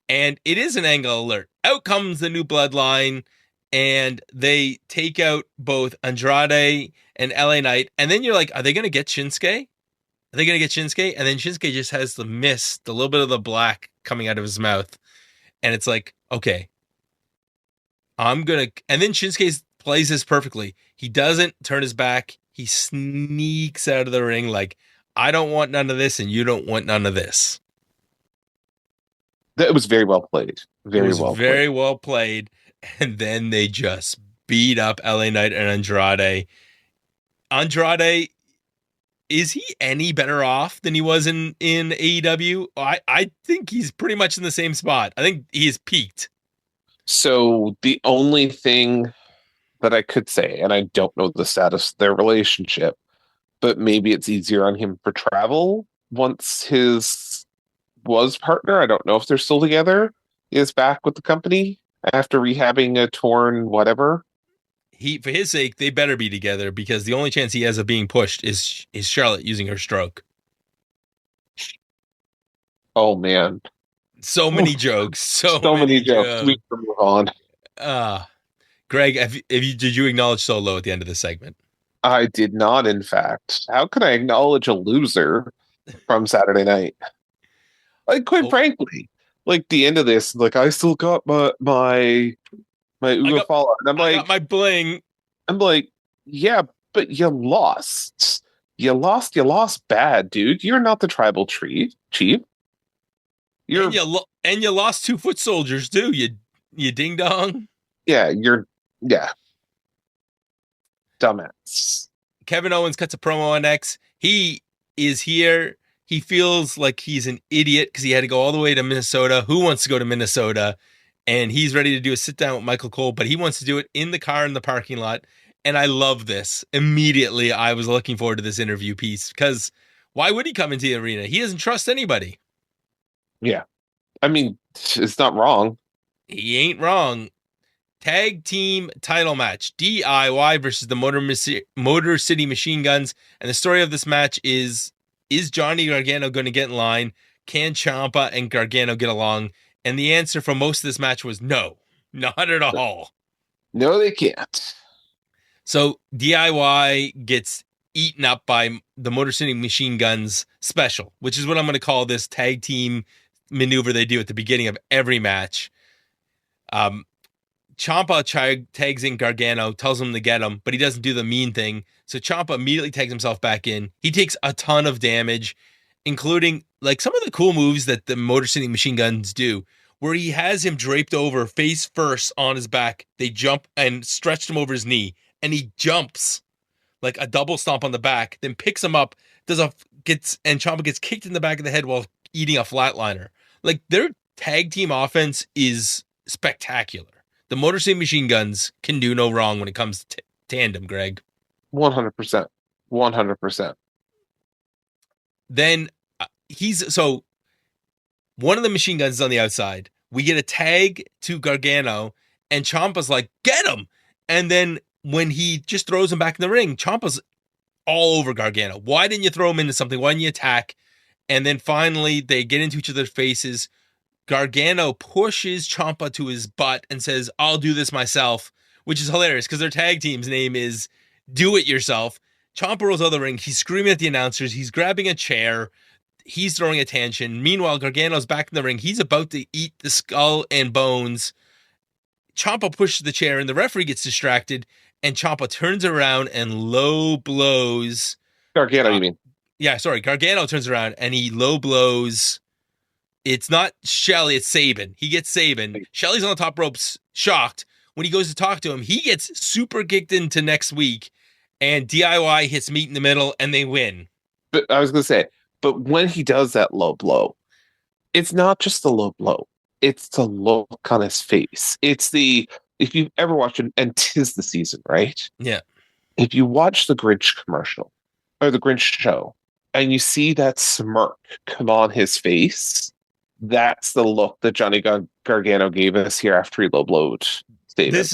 And it is an Angle Alert. Out comes the New Bloodline, and they take out both Andrade and LA Knight. And then you're like, are they going to get Shinsuke? Are they going to get Shinsuke? And then Shinsuke just has the mist, a little bit of the black coming out of his mouth. And it's like, okay, I'm going to... And then Shinsuke plays this perfectly. He doesn't turn his back. He sneaks out of the ring like, I don't want none of this, and you don't want none of this. That was very well played. Very well played. And then they just beat up LA Knight and Andrade. Andrade, is he any better off than he was in AEW? I think he's pretty much in the same spot. I think he's peaked. So the only thing that I could say, and I don't know the status of their relationship, but maybe it's easier on him for travel once his partner, I don't know if they're still together, is back with the company after rehabbing a torn whatever. For his sake, they better be together because the only chance he has of being pushed is Charlotte using her stroke. Oh man. So many jokes. So many jokes. We can move on. Greg, did you acknowledge Solo at the end of the segment? I did not, in fact. How can I acknowledge a loser from Saturday night? Like, quite frankly, like the end of this, like I still got my Uber follow, and I got my bling. I'm like, yeah, but you lost. You lost bad, dude. You're not the tribal chief. And you lost 2 foot soldiers too. You ding dong. Yeah, dumbass. Kevin Owens cuts a promo on X. He is here. He feels like he's an idiot because he had to go all the way to Minnesota. Who wants to go to Minnesota? And he's ready to do a sit down with Michael Cole, but he wants to do it in the car in the parking lot. And I love this. Immediately, I was looking forward to this interview piece because why would he come into the arena? He doesn't trust anybody. Yeah. I mean, it's not wrong. He ain't wrong. Tag team title match. DIY versus the Motor City Machine Guns. And the story of this match is Johnny Gargano going to get in line? Can Ciampa and Gargano get along? And the answer for most of this match was no, not at all. No, they can't. So DIY gets eaten up by the Motor City Machine Guns special, which is what I'm going to call this tag team maneuver they do at the beginning of every match. Ciampa tags in Gargano, tells him to get him, but he doesn't do the mean thing. So Ciampa immediately tags himself back in. He takes a ton of damage, including like some of the cool moves that the Motor City Machine Guns do, where he has him draped over face first on his back. They jump and stretched him over his knee, and he jumps like a double stomp on the back, then picks him up, and Ciampa gets kicked in the back of the head while eating a flatliner. Like their tag team offense is spectacular. The Motor City Machine Guns can do no wrong when it comes to tandem, Greg. 100%. 100%. Then one of the machine guns is on the outside. We get a tag to Gargano, and Ciampa's like, get him! And then when he just throws him back in the ring, Ciampa's all over Gargano. Why didn't you throw him into something? Why didn't you attack? And then finally, they get into each other's faces. Gargano pushes Ciampa to his butt and says, I'll do this myself, which is hilarious because their tag team's name is Do It Yourself. Ciampa rolls out of the ring. He's screaming at the announcers. He's grabbing a chair. He's throwing a tantrum. Meanwhile, Gargano's back in the ring. He's about to eat the skull and bones. Ciampa pushes the chair, and the referee gets distracted, and Ciampa turns around and low blows. Gargano, you mean? Yeah, sorry. Gargano turns around, and he low blows. It's not Shelley, it's Sabin. He gets Sabin. Shelley's on the top ropes, shocked. When he goes to talk to him, he gets super kicked into next week. and DIY hits meet in the middle, and they win. But I was gonna say, but when he does that low blow, it's not just the low blow; it's the look on his face. It's the if you've ever watched it, and 'tis the season, right? Yeah. If you watch the Grinch commercial or the Grinch show, and you see that smirk come on his face, that's the look that Johnny Gargano gave us here after he low blowed David. This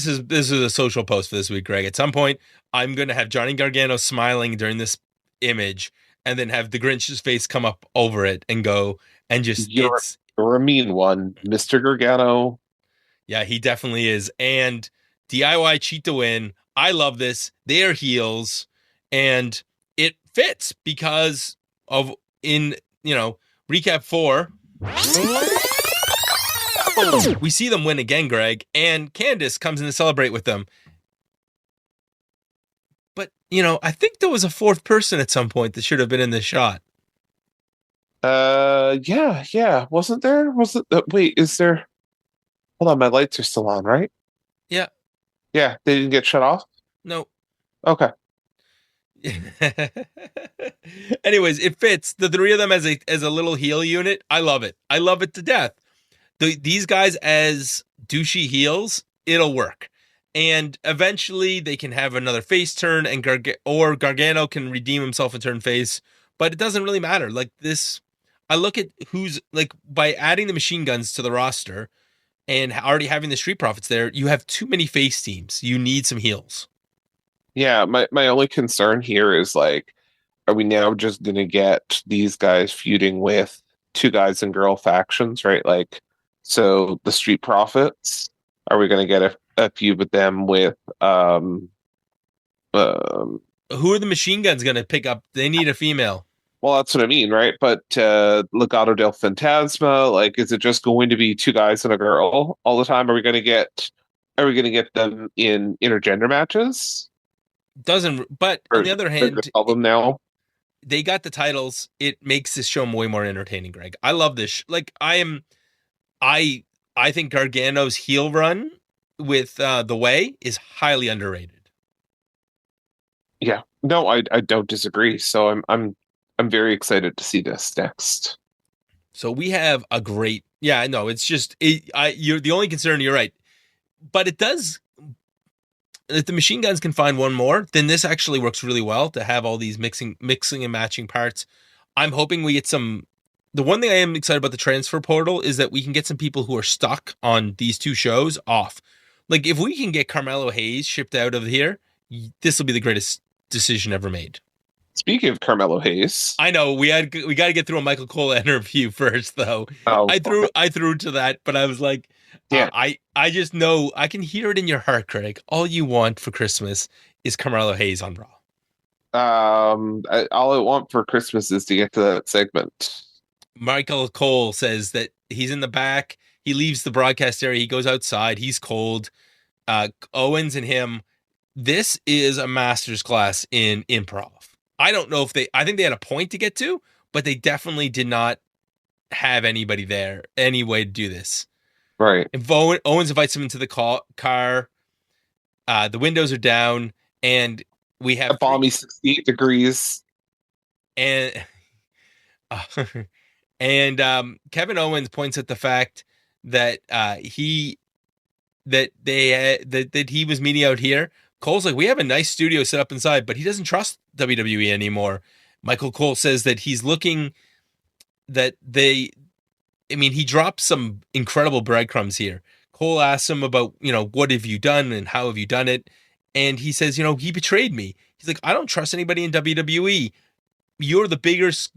is a social post for this week, Greg. At some point, I'm going to have Johnny Gargano smiling during this image, and then have the Grinch's face come up over it and go and just You're a mean one, Mr. Gargano. Yeah, he definitely is. And DIY cheat to win. I love this. They are heels, and it fits because of recap 4. We see them win again, Greg, and Candice comes in to celebrate with them. But, I think there was a fourth person at some point that should have been in this shot. Yeah. Wasn't there? Wait, is there? Hold on, my lights are still on, right? Yeah. Yeah, they didn't get shut off? No. Okay. Anyways, it fits. The three of them as a little heel unit. I love it. I love it to death. These guys as douchey heels, it'll work. And eventually they can have another face turn, and Gargano can redeem himself and turn face. But it doesn't really matter. Like this, I look at who's like by adding the machine guns to the roster and already having the Street Profits there, you have too many face teams. You need some heels. Yeah, my only concern here is like, are we now just gonna get these guys feuding with two guys and girl factions, right? Like, so the Street Profits, are we gonna get a feud with them with Who are the machine guns gonna pick up? They need a female. Well, that's what I mean, right? But Legado del Fantasma, like, is it just going to be two guys and a girl all the time? Are we gonna get them in intergender matches? But on the other hand, tell them now. They got the titles. It makes this show way more entertaining, Greg. I love this. I think Gargano's heel run with The Way is highly underrated. Yeah, no, I don't disagree. So I'm very excited to see this next. So we have a great, it's just you're the only concern. You're right, but it does. If the machine guns can find one more, then this actually works really well to have all these mixing and matching parts. I'm hoping we get some. The one thing I am excited about the transfer portal is that we can get some people who are stuck on these two shows off. Like if we can get Carmelo Hayes shipped out of here, this will be the greatest decision ever made. Speaking of Carmelo Hayes, I know we got to get through a Michael Cole interview first, though. Oh, I threw to that, but I was like, yeah, I just know I can hear it in your heart, Craig. All you want for Christmas is Carmelo Hayes on Raw. All I want for Christmas is to get to that segment. Michael Cole says that he's in the back. He leaves the broadcast area. He goes outside. He's cold. Owens and him. This is a master's class in improv. I don't know I think they had a point to get to, but they definitely did not have anybody there, any way to do this. Right. And Owens invites him into the car. The windows are down, and we have a balmy 68 degrees. And Kevin Owens points at the fact that he was meeting out here. Cole's like, we have a nice studio set up inside, but he doesn't trust WWE anymore. Michael Cole says that he's looking that he dropped some incredible breadcrumbs here. Cole asks him about, what have you done and how have you done it? And he says, he betrayed me. He's like, I don't trust anybody in WWE. You're the biggest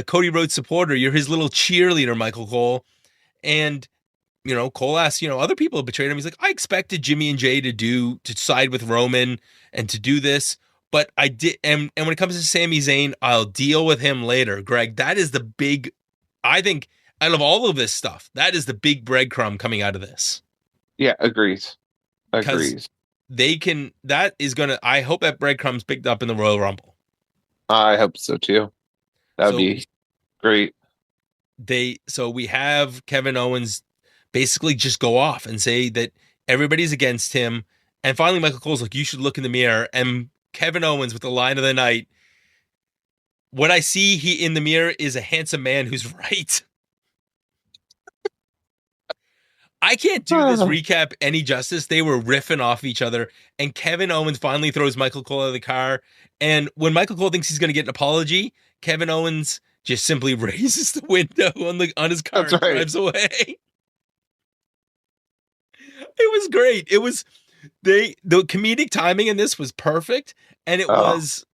Cody Rhodes supporter. You're his little cheerleader, Michael Cole. And Cole asks, other people have betrayed him. He's like, I expected Jimmy and Jay to side with Roman and to do this, but I did. And when it comes to Sami Zayn, I'll deal with him later. Greg, that is the big, I think out of all of this stuff, that is the big breadcrumb coming out of this. Yeah, agreed. I hope that breadcrumb's picked up in the Royal Rumble. I hope so too. That'd be great. So we have Kevin Owens basically just go off and say that everybody's against him And finally, Michael Cole's like, you should look in the mirror. And Kevin Owens with the line of the night, what I see in the mirror is a handsome man who's right. I can't do this recap any justice. They were riffing off each other, and Kevin Owens finally throws Michael Cole out of the car. And when Michael Cole thinks he's going to get an apology, Kevin Owens just simply raises the window on his car and drives away. It was great. It was the comedic timing in this was perfect, and it was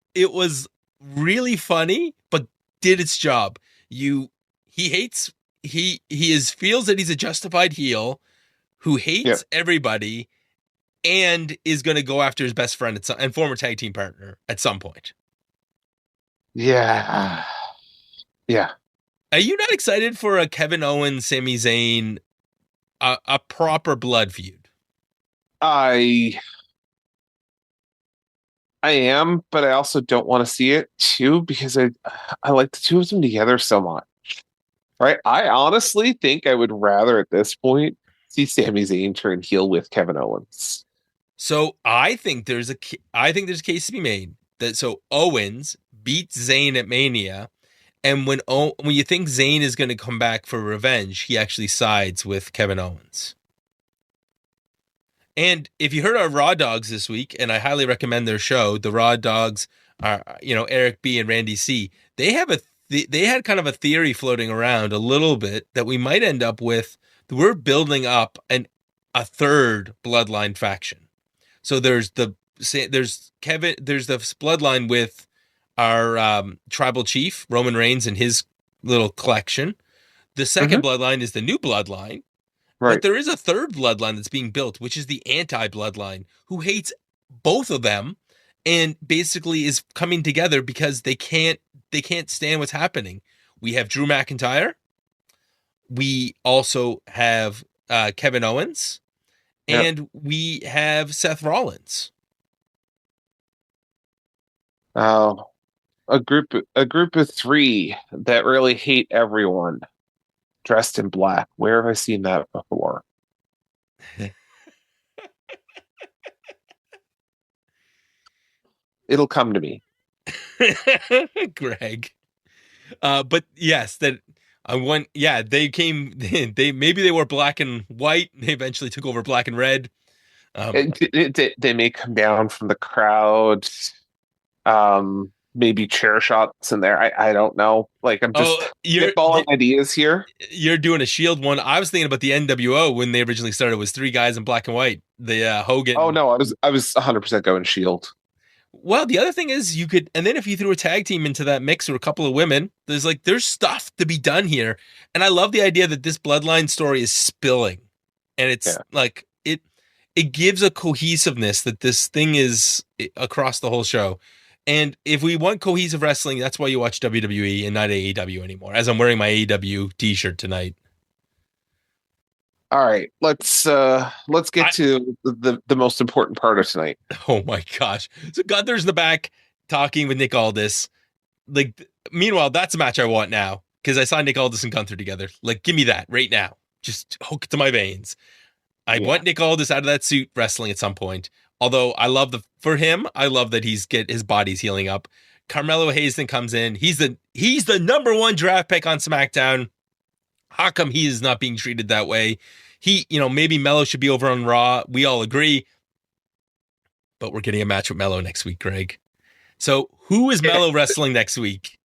really funny, but did its job. He feels that he's a justified heel who hates everybody and is going to go after his best friend and former tag team partner at some point. Yeah. Are you not excited for a Kevin Owens, Sami Zayn, a proper blood feud? I am, but I also don't want to see it too because I like the two of them together so much. Right? I honestly think I would rather at this point see Sami Zayn turn heel with Kevin Owens. So I think there's a case to be made that Owens beats Zayn at Mania, and when you think Zayn is going to come back for revenge, he actually sides with Kevin Owens. And if you heard our Raw Dogs this week, and I highly recommend their show, the Raw Dogs are Eric B and Randy C. They had kind of a theory floating around a little bit that we might end up with. We're building up a third bloodline faction. So there's the bloodline with our tribal chief Roman Reigns and his little collection. The second bloodline is the new bloodline. Right. But there is a third bloodline that's being built, which is the anti-bloodline, who hates both of them and basically is coming together because they can't stand what's happening. We have Drew McIntyre. We also have Kevin Owens, and we have Seth Rollins. Oh, a group of three that really hate everyone, dressed in black. Where have I seen that before? It'll come to me. Greg. But yes, they were black and white. They eventually took over black and red. They may come down from the crowd. Maybe chair shots in there. I don't know. Like, I'm just spitballing ideas here. You're doing a Shield one. I was thinking about the NWO when they originally started. It was three guys in black and white. The Hogan. Oh no, I was 100% going Shield. Well, the other thing is and then if you threw a tag team into that mix or a couple of women, there's stuff to be done here. And I love the idea that this bloodline story is spilling. And it's it gives a cohesiveness that this thing is across the whole show. And if we want cohesive wrestling, that's why you watch WWE and not AEW anymore, as I'm wearing my AEW t-shirt tonight. All right, let's get to the most important part of tonight. Oh my gosh. So Gunther's in the back talking with Nick Aldis. Like, meanwhile, that's a match I want now because I saw Nick Aldis and Gunther together. Like, give me that right now. Just hook it to my veins. I want Nick Aldis out of that suit wrestling at some point. Although I love that his body's healing up. Carmelo Hayes then comes in. He's the number one draft pick on SmackDown. How come he is not being treated that way? Maybe Melo should be over on Raw. We all agree. But we're getting a match with Melo next week, Greg. So who is Melo wrestling next week?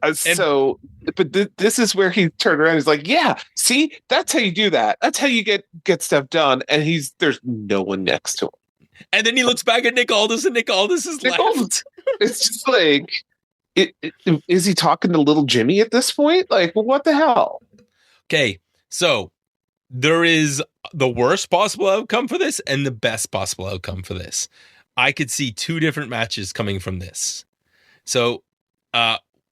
This is where he turned around. He's like, "Yeah, see, that's how you do that. That's how you get stuff done." And there's no one next to him. And then he looks back at Nick Aldis, and Nick Aldis is left. It's just like, is he talking to little Jimmy at this point? Like, well, what the hell? Okay, so there is the worst possible outcome for this and the best possible outcome for this. I could see two different matches coming from this. So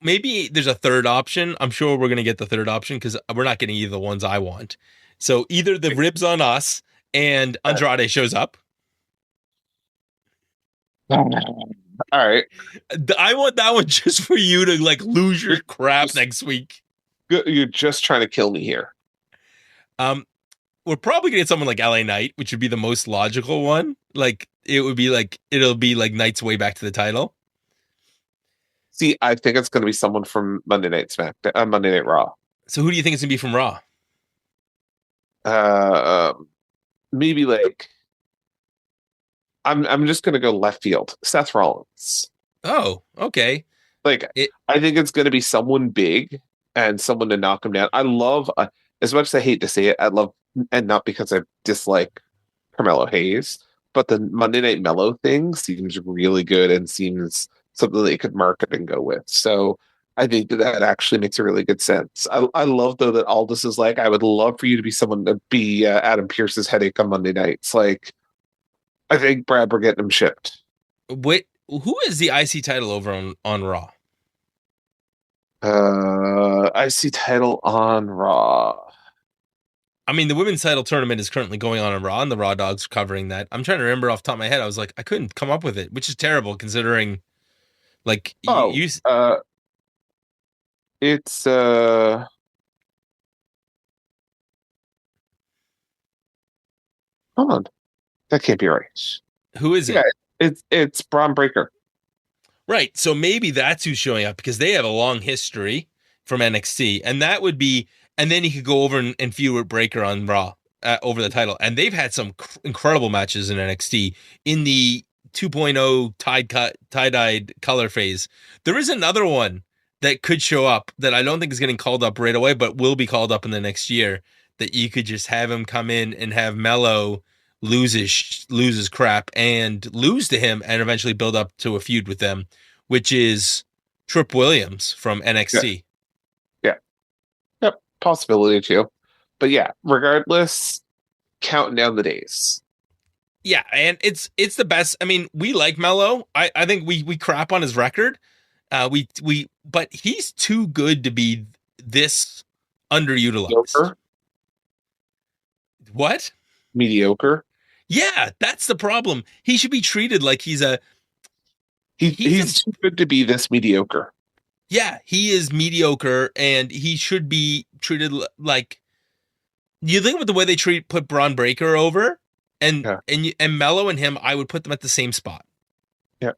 maybe there's a third option. I'm sure we're going to get the third option because we're not getting either the ones I want. So either the ribs on us and Andrade shows up. All right. I want that one just for you to lose your crap next week. You're just trying to kill me here. we're probably gonna get someone like LA Knight, which would be the most logical one. Like it'll be like Knight's way back to the title. See, I think it's going to be someone from Monday Night SmackDown, Monday Night Raw. So who do you think it's gonna be from Raw? Uh, maybe like I'm just going to go left field. Seth Rollins. Oh, okay. Like I think it's going to be someone big and someone to knock him down. I love as much as I hate to say it, I love, and not because I dislike Carmelo Hayes, but the Monday Night Mellow thing seems really good and seems something they could market and go with. So I think that actually makes a really good sense. I love though that Aldous is like, I would love for you to be someone to be Adam Pearce's headache on Monday nights. Like, I think Brad, we're getting him shipped. Wait, who is the IC title over on Raw? IC title on Raw. I mean, the women's title tournament is currently going on Raw, and the Raw Dogs are covering that. I'm trying to remember off the top of my head. I was like, I couldn't come up with it, which is terrible considering, like, it's hold on, that can't be right. Who is it? Yeah, it's Braun Breaker. Right. So maybe that's who's showing up because they have a long history from NXT, and that would be, and then he could go over and feud with Breaker on Raw over the title, and they've had some incredible matches in NXT in the 2.0 tie-dyed color phase. There is another one that could show up that I don't think is getting called up right away, but will be called up in the next year. That you could just have him come in and have Mello lose his crap and lose to him and eventually build up to a feud with them, which is Tripp Williams from NXT. Yeah. Yep. Possibility too. But yeah, regardless, counting down the days. Yeah, and it's the best. I mean, we like Mello. I think we crap on his record. But he's too good to be this underutilized. Mediocre. What? Mediocre. Yeah, that's the problem. He should be treated like he's too good to be this mediocre. Yeah, he is mediocre, and he should be treated like. You think about the way they put Braun Breaker over, and Mello and him, I would put them at the same spot. Yeah,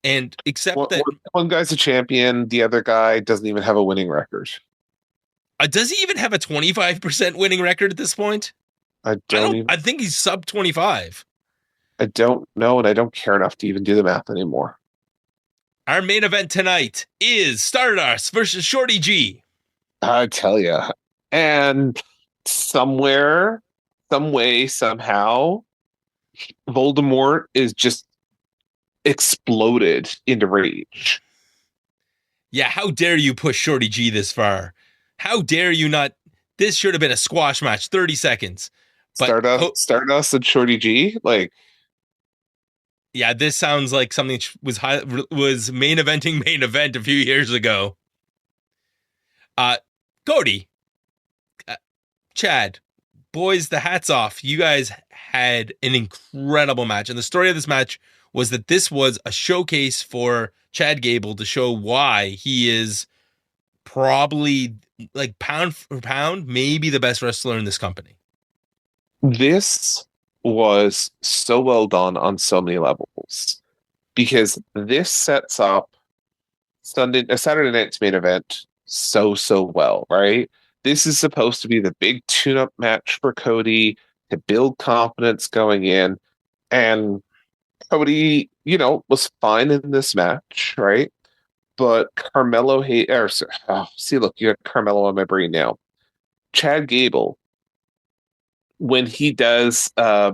and except that one guy's a champion, the other guy doesn't even have a winning record. Does he even have a 25% winning record at this point? I think he's sub 25. I don't know, and I don't care enough to even do the math anymore. Our main event tonight is Stardust versus Shorty G. I tell you. And somewhere, some way, somehow, Voldemort is just exploded into rage. Yeah, how dare you push Shorty G this far? How dare you not? This should have been a squash match, 30 seconds. But Stardust and Shorty G, like, yeah, this sounds like something was main event a few years ago. Cody, Chad, boys, the hat's off. You guys had an incredible match, and the story of this match was that this was a showcase for Chad Gable to show why he is probably, like, pound for pound, maybe the best wrestler in this company. This was so well done on so many levels because this sets up Saturday night's main event so well, right? This is supposed to be the big tune-up match for Cody to build confidence going in, and Cody, was fine in this match, right? But Carmelo look, you got Carmelo on my brain now. Chad Gable, when he does,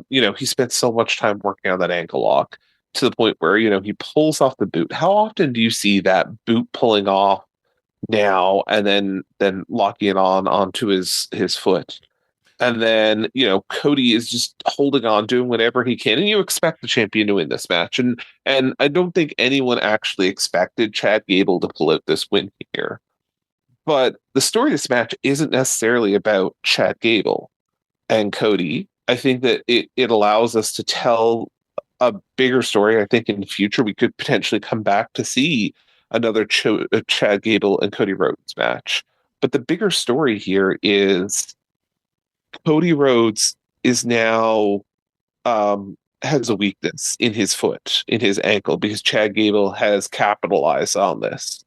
he spent so much time working on that ankle lock to the point where, he pulls off the boot. How often do you see that boot pulling off now and then locking it onto his foot? And then, Cody is just holding on, doing whatever he can. And you expect the champion to win this match. And I don't think anyone actually expected Chad Gable to pull out this win here. But the story of this match isn't necessarily about Chad Gable and Cody. I think that it allows us to tell a bigger story. I think in the future we could potentially come back to see another Chad Gable and Cody Rhodes match. But the bigger story here is Cody Rhodes is now has a weakness in his foot, in his ankle, because Chad Gable has capitalized on this.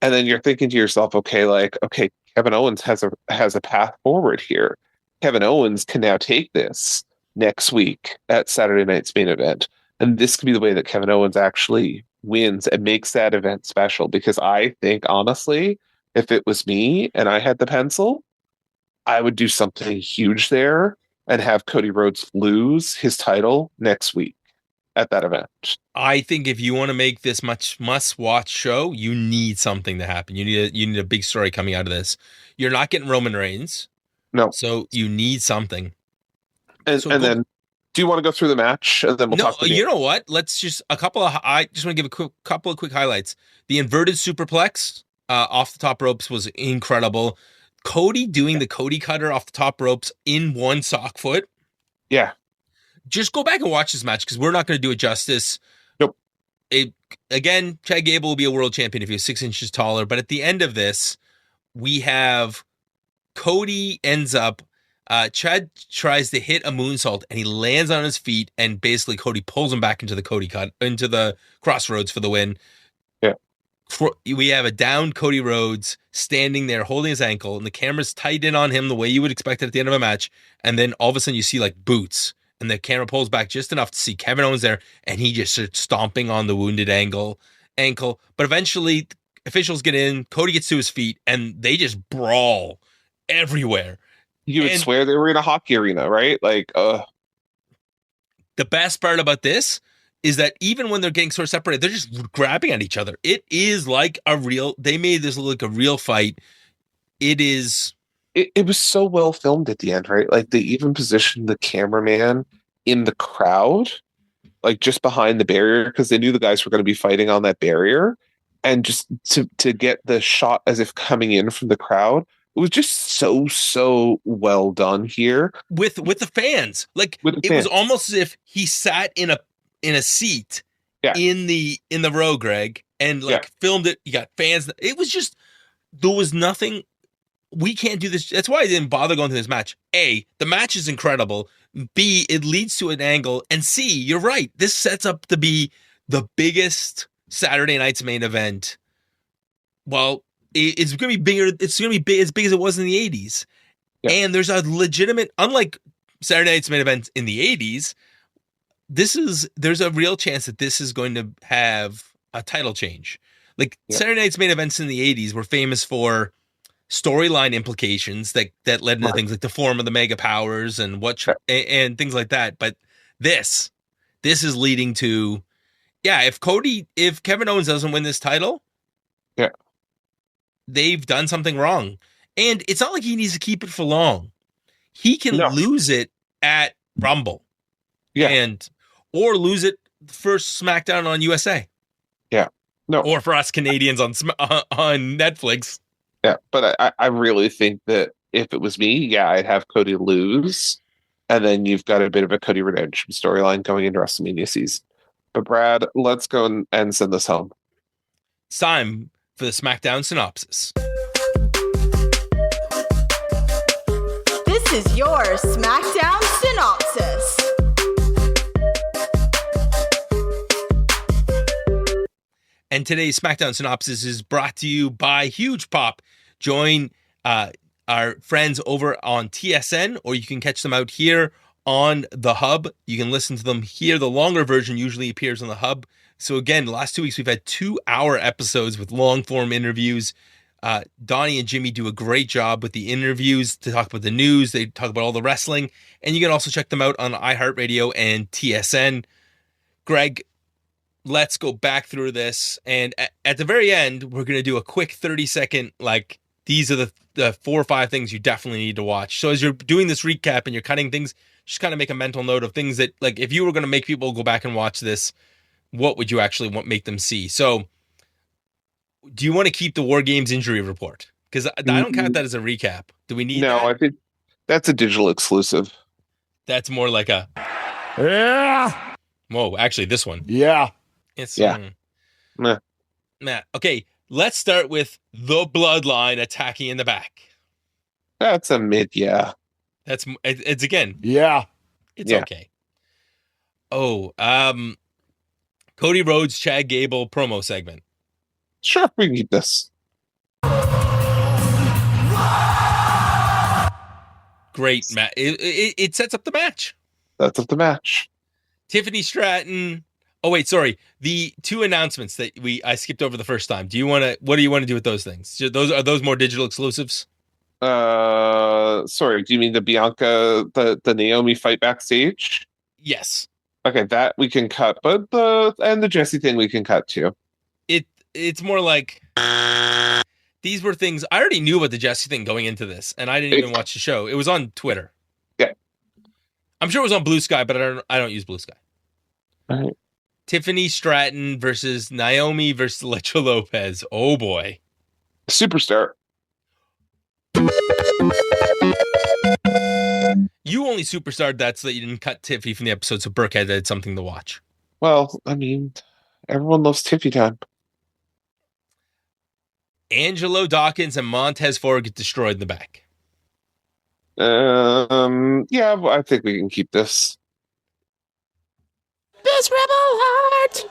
And then you're thinking to yourself, okay, Kevin Owens has a path forward here. Kevin Owens can now take this next week at Saturday night's main event. And this could be the way that Kevin Owens actually wins and makes that event special. Because I think, honestly, if it was me and I had the pencil, I would do something huge there and have Cody Rhodes lose his title next week at that event. I think if you want to make this much must-watch show, you need something to happen. You need a big story coming out of this. You're not getting Roman Reigns. No. So you need something. And then, do you want to go through the match? And then we'll talk. You know what? Let's just I just want to give a couple of quick highlights. The inverted superplex off the top ropes was incredible. Cody doing the Cody cutter off the top ropes in one sock foot. Yeah. Just go back and watch this match because we're not going to do it justice. Nope. Again, Chad Gable will be a world champion if he was 6 inches taller. But at the end of this, we have Cody ends up. Chad tries to hit a moonsault and he lands on his feet, and basically Cody pulls him back into the crossroads for the win. Yeah. We have a downed Cody Rhodes standing there holding his ankle, and the camera's tight in on him the way you would expect it at the end of a match. And then all of a sudden you see like boots, and the camera pulls back just enough to see Kevin Owens there, and he just starts stomping on the wounded ankle. But eventually officials get in, Cody gets to his feet, and they just brawl everywhere. You would swear they were in a hockey arena, right? The best part about this is that even when they're getting sort of separated, they're just grabbing at each other. It is like they made this look like a real fight. It is. It was so well filmed at the end, right? Like they even positioned the cameraman in the crowd, like just behind the barrier, because they knew the guys were going to be fighting on that barrier. And just to get the shot as if coming in from the crowd. It was just so well done here with the fans. Was almost as if he sat in a seat in the row, Greg, and filmed it. You got fans. It was just there was nothing. We can't do this. That's why I didn't bother going to this match. A, the match is incredible. B, it leads to an angle. And C, you're right. This sets up to be the biggest Saturday night's main event. Well, it's going to be bigger. It's going to be as big as it was in the 80s. Yeah. And there's a legitimate, unlike Saturday night's main event in the 80s, there's a real chance that this is going to have a title change. Saturday night's main events in the 80s were famous for storyline implications that led into things like the form of the mega powers and and things like that. But this is leading to, if Kevin Owens doesn't win this title, they've done something wrong. And it's not like he needs to keep it for long. He can lose it at Rumble. Yeah. Or lose it first SmackDown on USA. Yeah. No. Or for us Canadians on Netflix. Yeah, but I really think that if it was me, I'd have Cody lose. And then you've got a bit of a Cody redemption storyline going into WrestleMania season. But Brad, let's go and send this home. It's time for the SmackDown synopsis. This is your SmackDown synopsis. And today's SmackDown synopsis is brought to you by Huge Pop. Join our friends over on TSN, or you can catch them out here on the Hub. You can listen to them here. The longer version usually appears on the Hub. So again, the last 2 weeks, we've had 2-hour episodes with long-form interviews. Donnie and Jimmy do a great job with the interviews to talk about the news. They talk about all the wrestling. And you can also check them out on iHeartRadio and TSN. Greg, let's go back through this. And at the very end, we're going to do a quick 30-second, these are the 4 or 5 things you definitely need to watch. So as you're doing this recap and you're cutting things, just kind of make a mental note of things that, if you were going to make people go back and watch this, what would you actually make them see? So do you want to keep the War Games injury report? Because I don't count that as a recap. Do we need that? No, I think that's a digital exclusive. That's more like a... Yeah. Whoa, actually, this one. Yeah. It's... Nah. Okay, let's start with the Bloodline attacking in the back. That's a mid, yeah. It's again. Yeah. It's okay. Oh, Cody Rhodes, Chad Gable promo segment. Sure, we can keep this. Great match. It sets up the match. That's up the match. Tiffany Stratton. Oh wait, sorry. The two announcements that I skipped over the first time. What do you want to do with those things? Are those more digital exclusives? Sorry, do you mean the Bianca, the Naomi fight backstage? Yes. Okay, that we can cut, but the Jesse thing we can cut too. It's more like these were things I already knew about the Jesse thing going into this, and I didn't even watch the show. It was on Twitter. Yeah, I'm sure it was on Blue Sky, but I don't use Blue Sky. All right. Tiffany Stratton versus Naomi versus Lecha Lopez. Oh boy, superstar. You only superstarred that so that you didn't cut Tiffy from the episode, so Burkhead had something to watch. Well, I mean, everyone loves Tiffy Time. Angelo Dawkins and Montez Ford get destroyed in the back. Yeah, well, I think we can keep this. This rebel heart.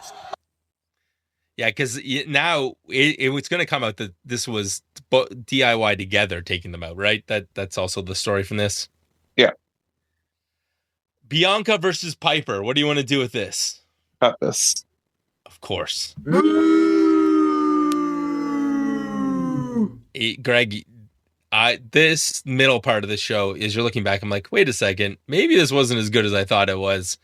Yeah, because now it's going to come out that this was DIY together taking them out, right? That's also the story from this. Yeah. Bianca versus Piper. What do you want to do with this? Cut this. Of course. Greg, this middle part of the show is you're looking back. I'm like, wait a second. Maybe this wasn't as good as I thought it was.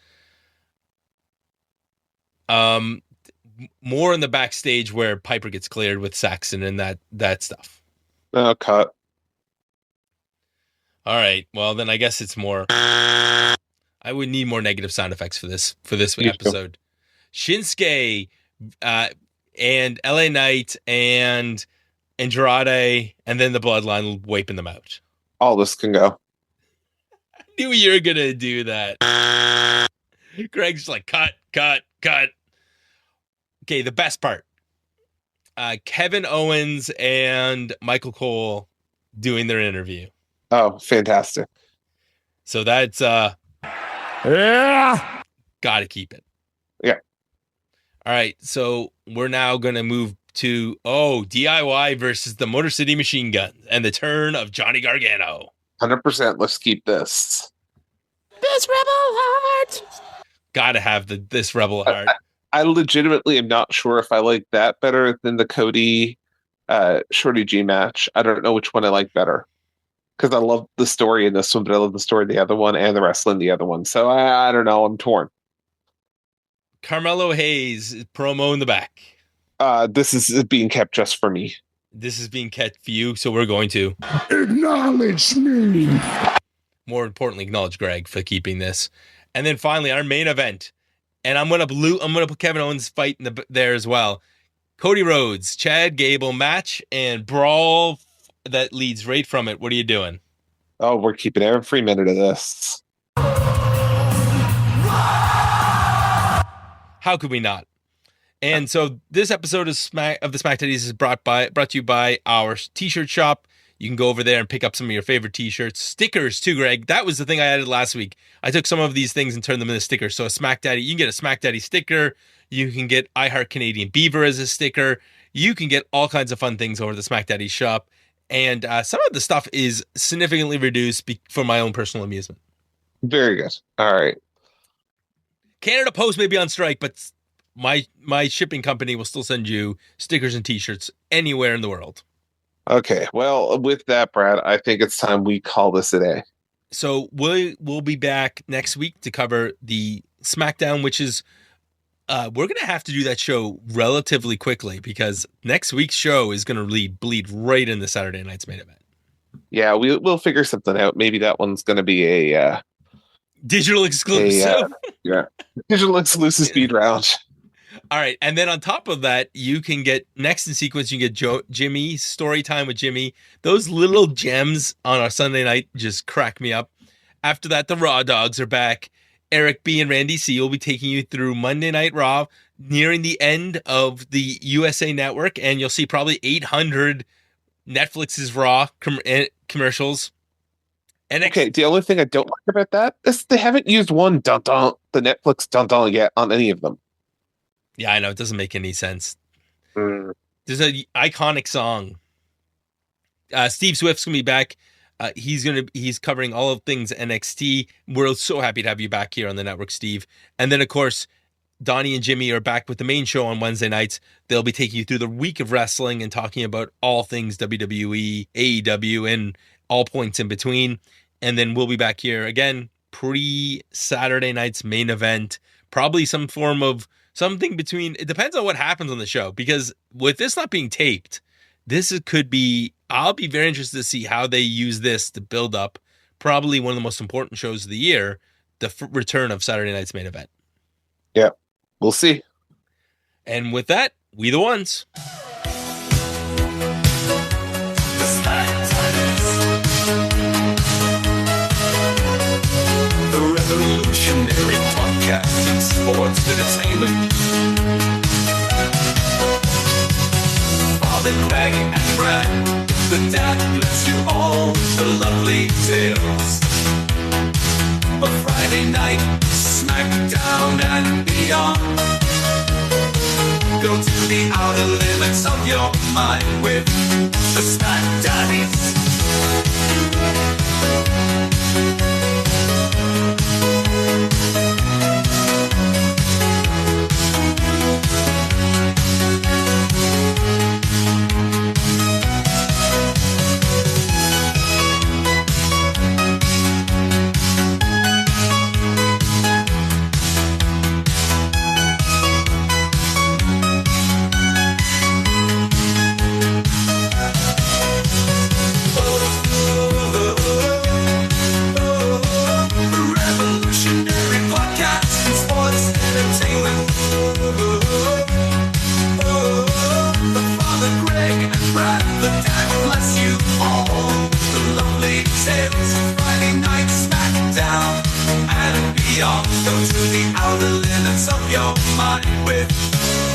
More in the backstage where Piper gets cleared with Saxon and that stuff. Cut. All right. Well, then I guess it's more. I would need more negative sound effects for this episode. Shinsuke, and LA Knight and Andrade, and then the Bloodline wiping them out. All this can go. I knew you were gonna do that. Greg's like, cut. Okay, the best part. Kevin Owens and Michael Cole doing their interview. Oh, fantastic. So that's Yeah. gotta keep it. Yeah. All right, so we're now gonna move to DIY versus the Motor City Machine Guns and the turn of Johnny Gargano. 100%. Let's keep this. This Rebel Heart. Gotta have this Rebel Heart. I legitimately am not sure if I like that better than the Cody Shorty G match. I don't know which one I like better. Because I love the story in this one, but I love the story in the other one and the wrestling in the other one. So I don't know. I'm torn. Carmelo Hayes promo in the back. This is being kept just for me. This is being kept for you, so we're going to Acknowledge me. More importantly, acknowledge Greg for keeping this. And then finally, our main event. And I'm gonna put Kevin Owens fight there as well. Cody Rhodes, Chad Gable match and brawl that leads right from it. What are you doing? Oh, we're keeping every minute of this. How could we not? And so this episode of the SmackDaddies is brought to you by our t-shirt shop. You can go over there and pick up some of your favorite t-shirts. Stickers too, Greg. That was the thing I added last week. I took some of these things and turned them into stickers. So a SmackDaddy, you can get a SmackDaddy sticker. You can get I Heart Canadian Beaver as a sticker. You can get all kinds of fun things over the SmackDaddy shop. And some of the stuff is significantly reduced for my own personal amusement. Very good. All right. Canada Post may be on strike, but my shipping company will still send you stickers and t-shirts anywhere in the world. Okay. Well, with that, Brad, I think it's time we call this a day. So we'll be back next week to cover the SmackDown, which is we're going to have to do that show relatively quickly because next week's show is going to bleed right into Saturday night's main event. Yeah, we'll figure something out. Maybe that one's going to be a digital exclusive. Digital exclusive speed round. All right, and then on top of that, you can get next in sequence. You can get Jimmy story time with Jimmy. Those little gems on our Sunday night just crack me up. After that, the Raw Dogs are back. Eric B and Randy C will be taking you through Monday Night Raw, nearing the end of the USA Network, and you'll see probably 800 Netflix's Raw commercials. And Okay, the only thing I don't like about that is they haven't used one dun-dun, the Netflix dun-dun yet on any of them. Yeah, I know. It doesn't make any sense. Mm. There's an iconic song. Steve Swift's going to be back. He's covering all of things NXT. We're so happy to have you back here on the network, Steve. And then, of course, Donnie and Jimmy are back with the main show on Wednesday nights. They'll be taking you through the week of wrestling and talking about all things WWE, AEW, and all points in between. And then we'll be back here again, pre-Saturday night's main event. Probably some form of something between, it depends on what happens on the show, because with this not being taped, could be, I'll be very interested to see how they use this to build up probably one of the most important shows of the year, the return of Saturday night's main event. Yeah, we'll see. And with that, we the ones. The revolutionary podcast in sports entertainment. Father Craig and Brad, the dad bless you all, the lovely tales. But Friday night, SmackDown and beyond. Go to the outer limits of your mind with the SmackDaddies.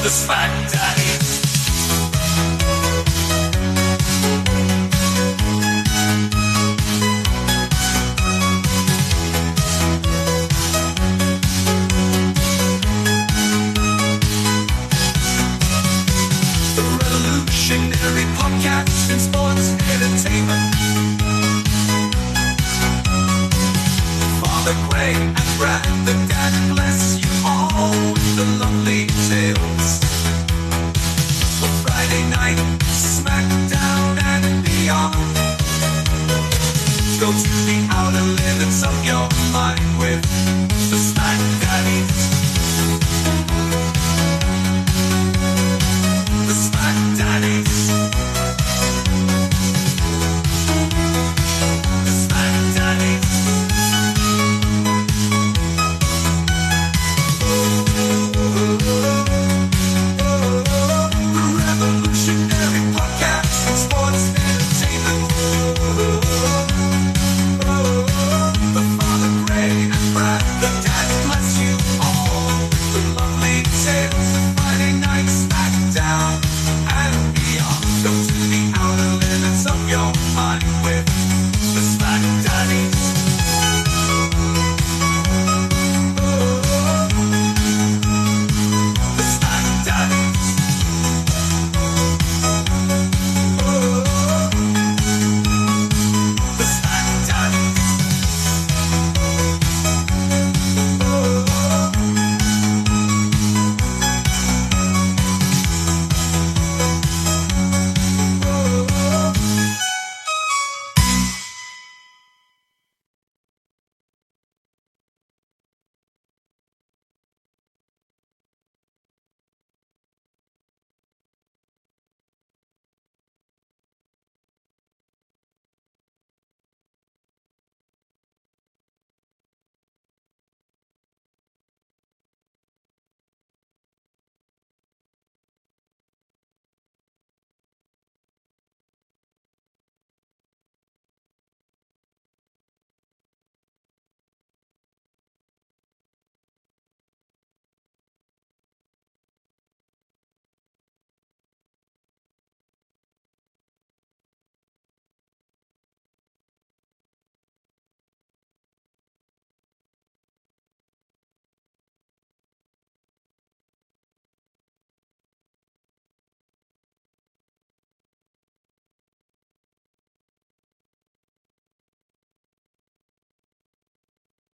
The SmackDaddies. The revolutionary podcast in sports entertainment. Father Craig and Brad, the dad bless you all with the lovely tales. For Friday night, SmackDown and beyond. Go to the outer limits of your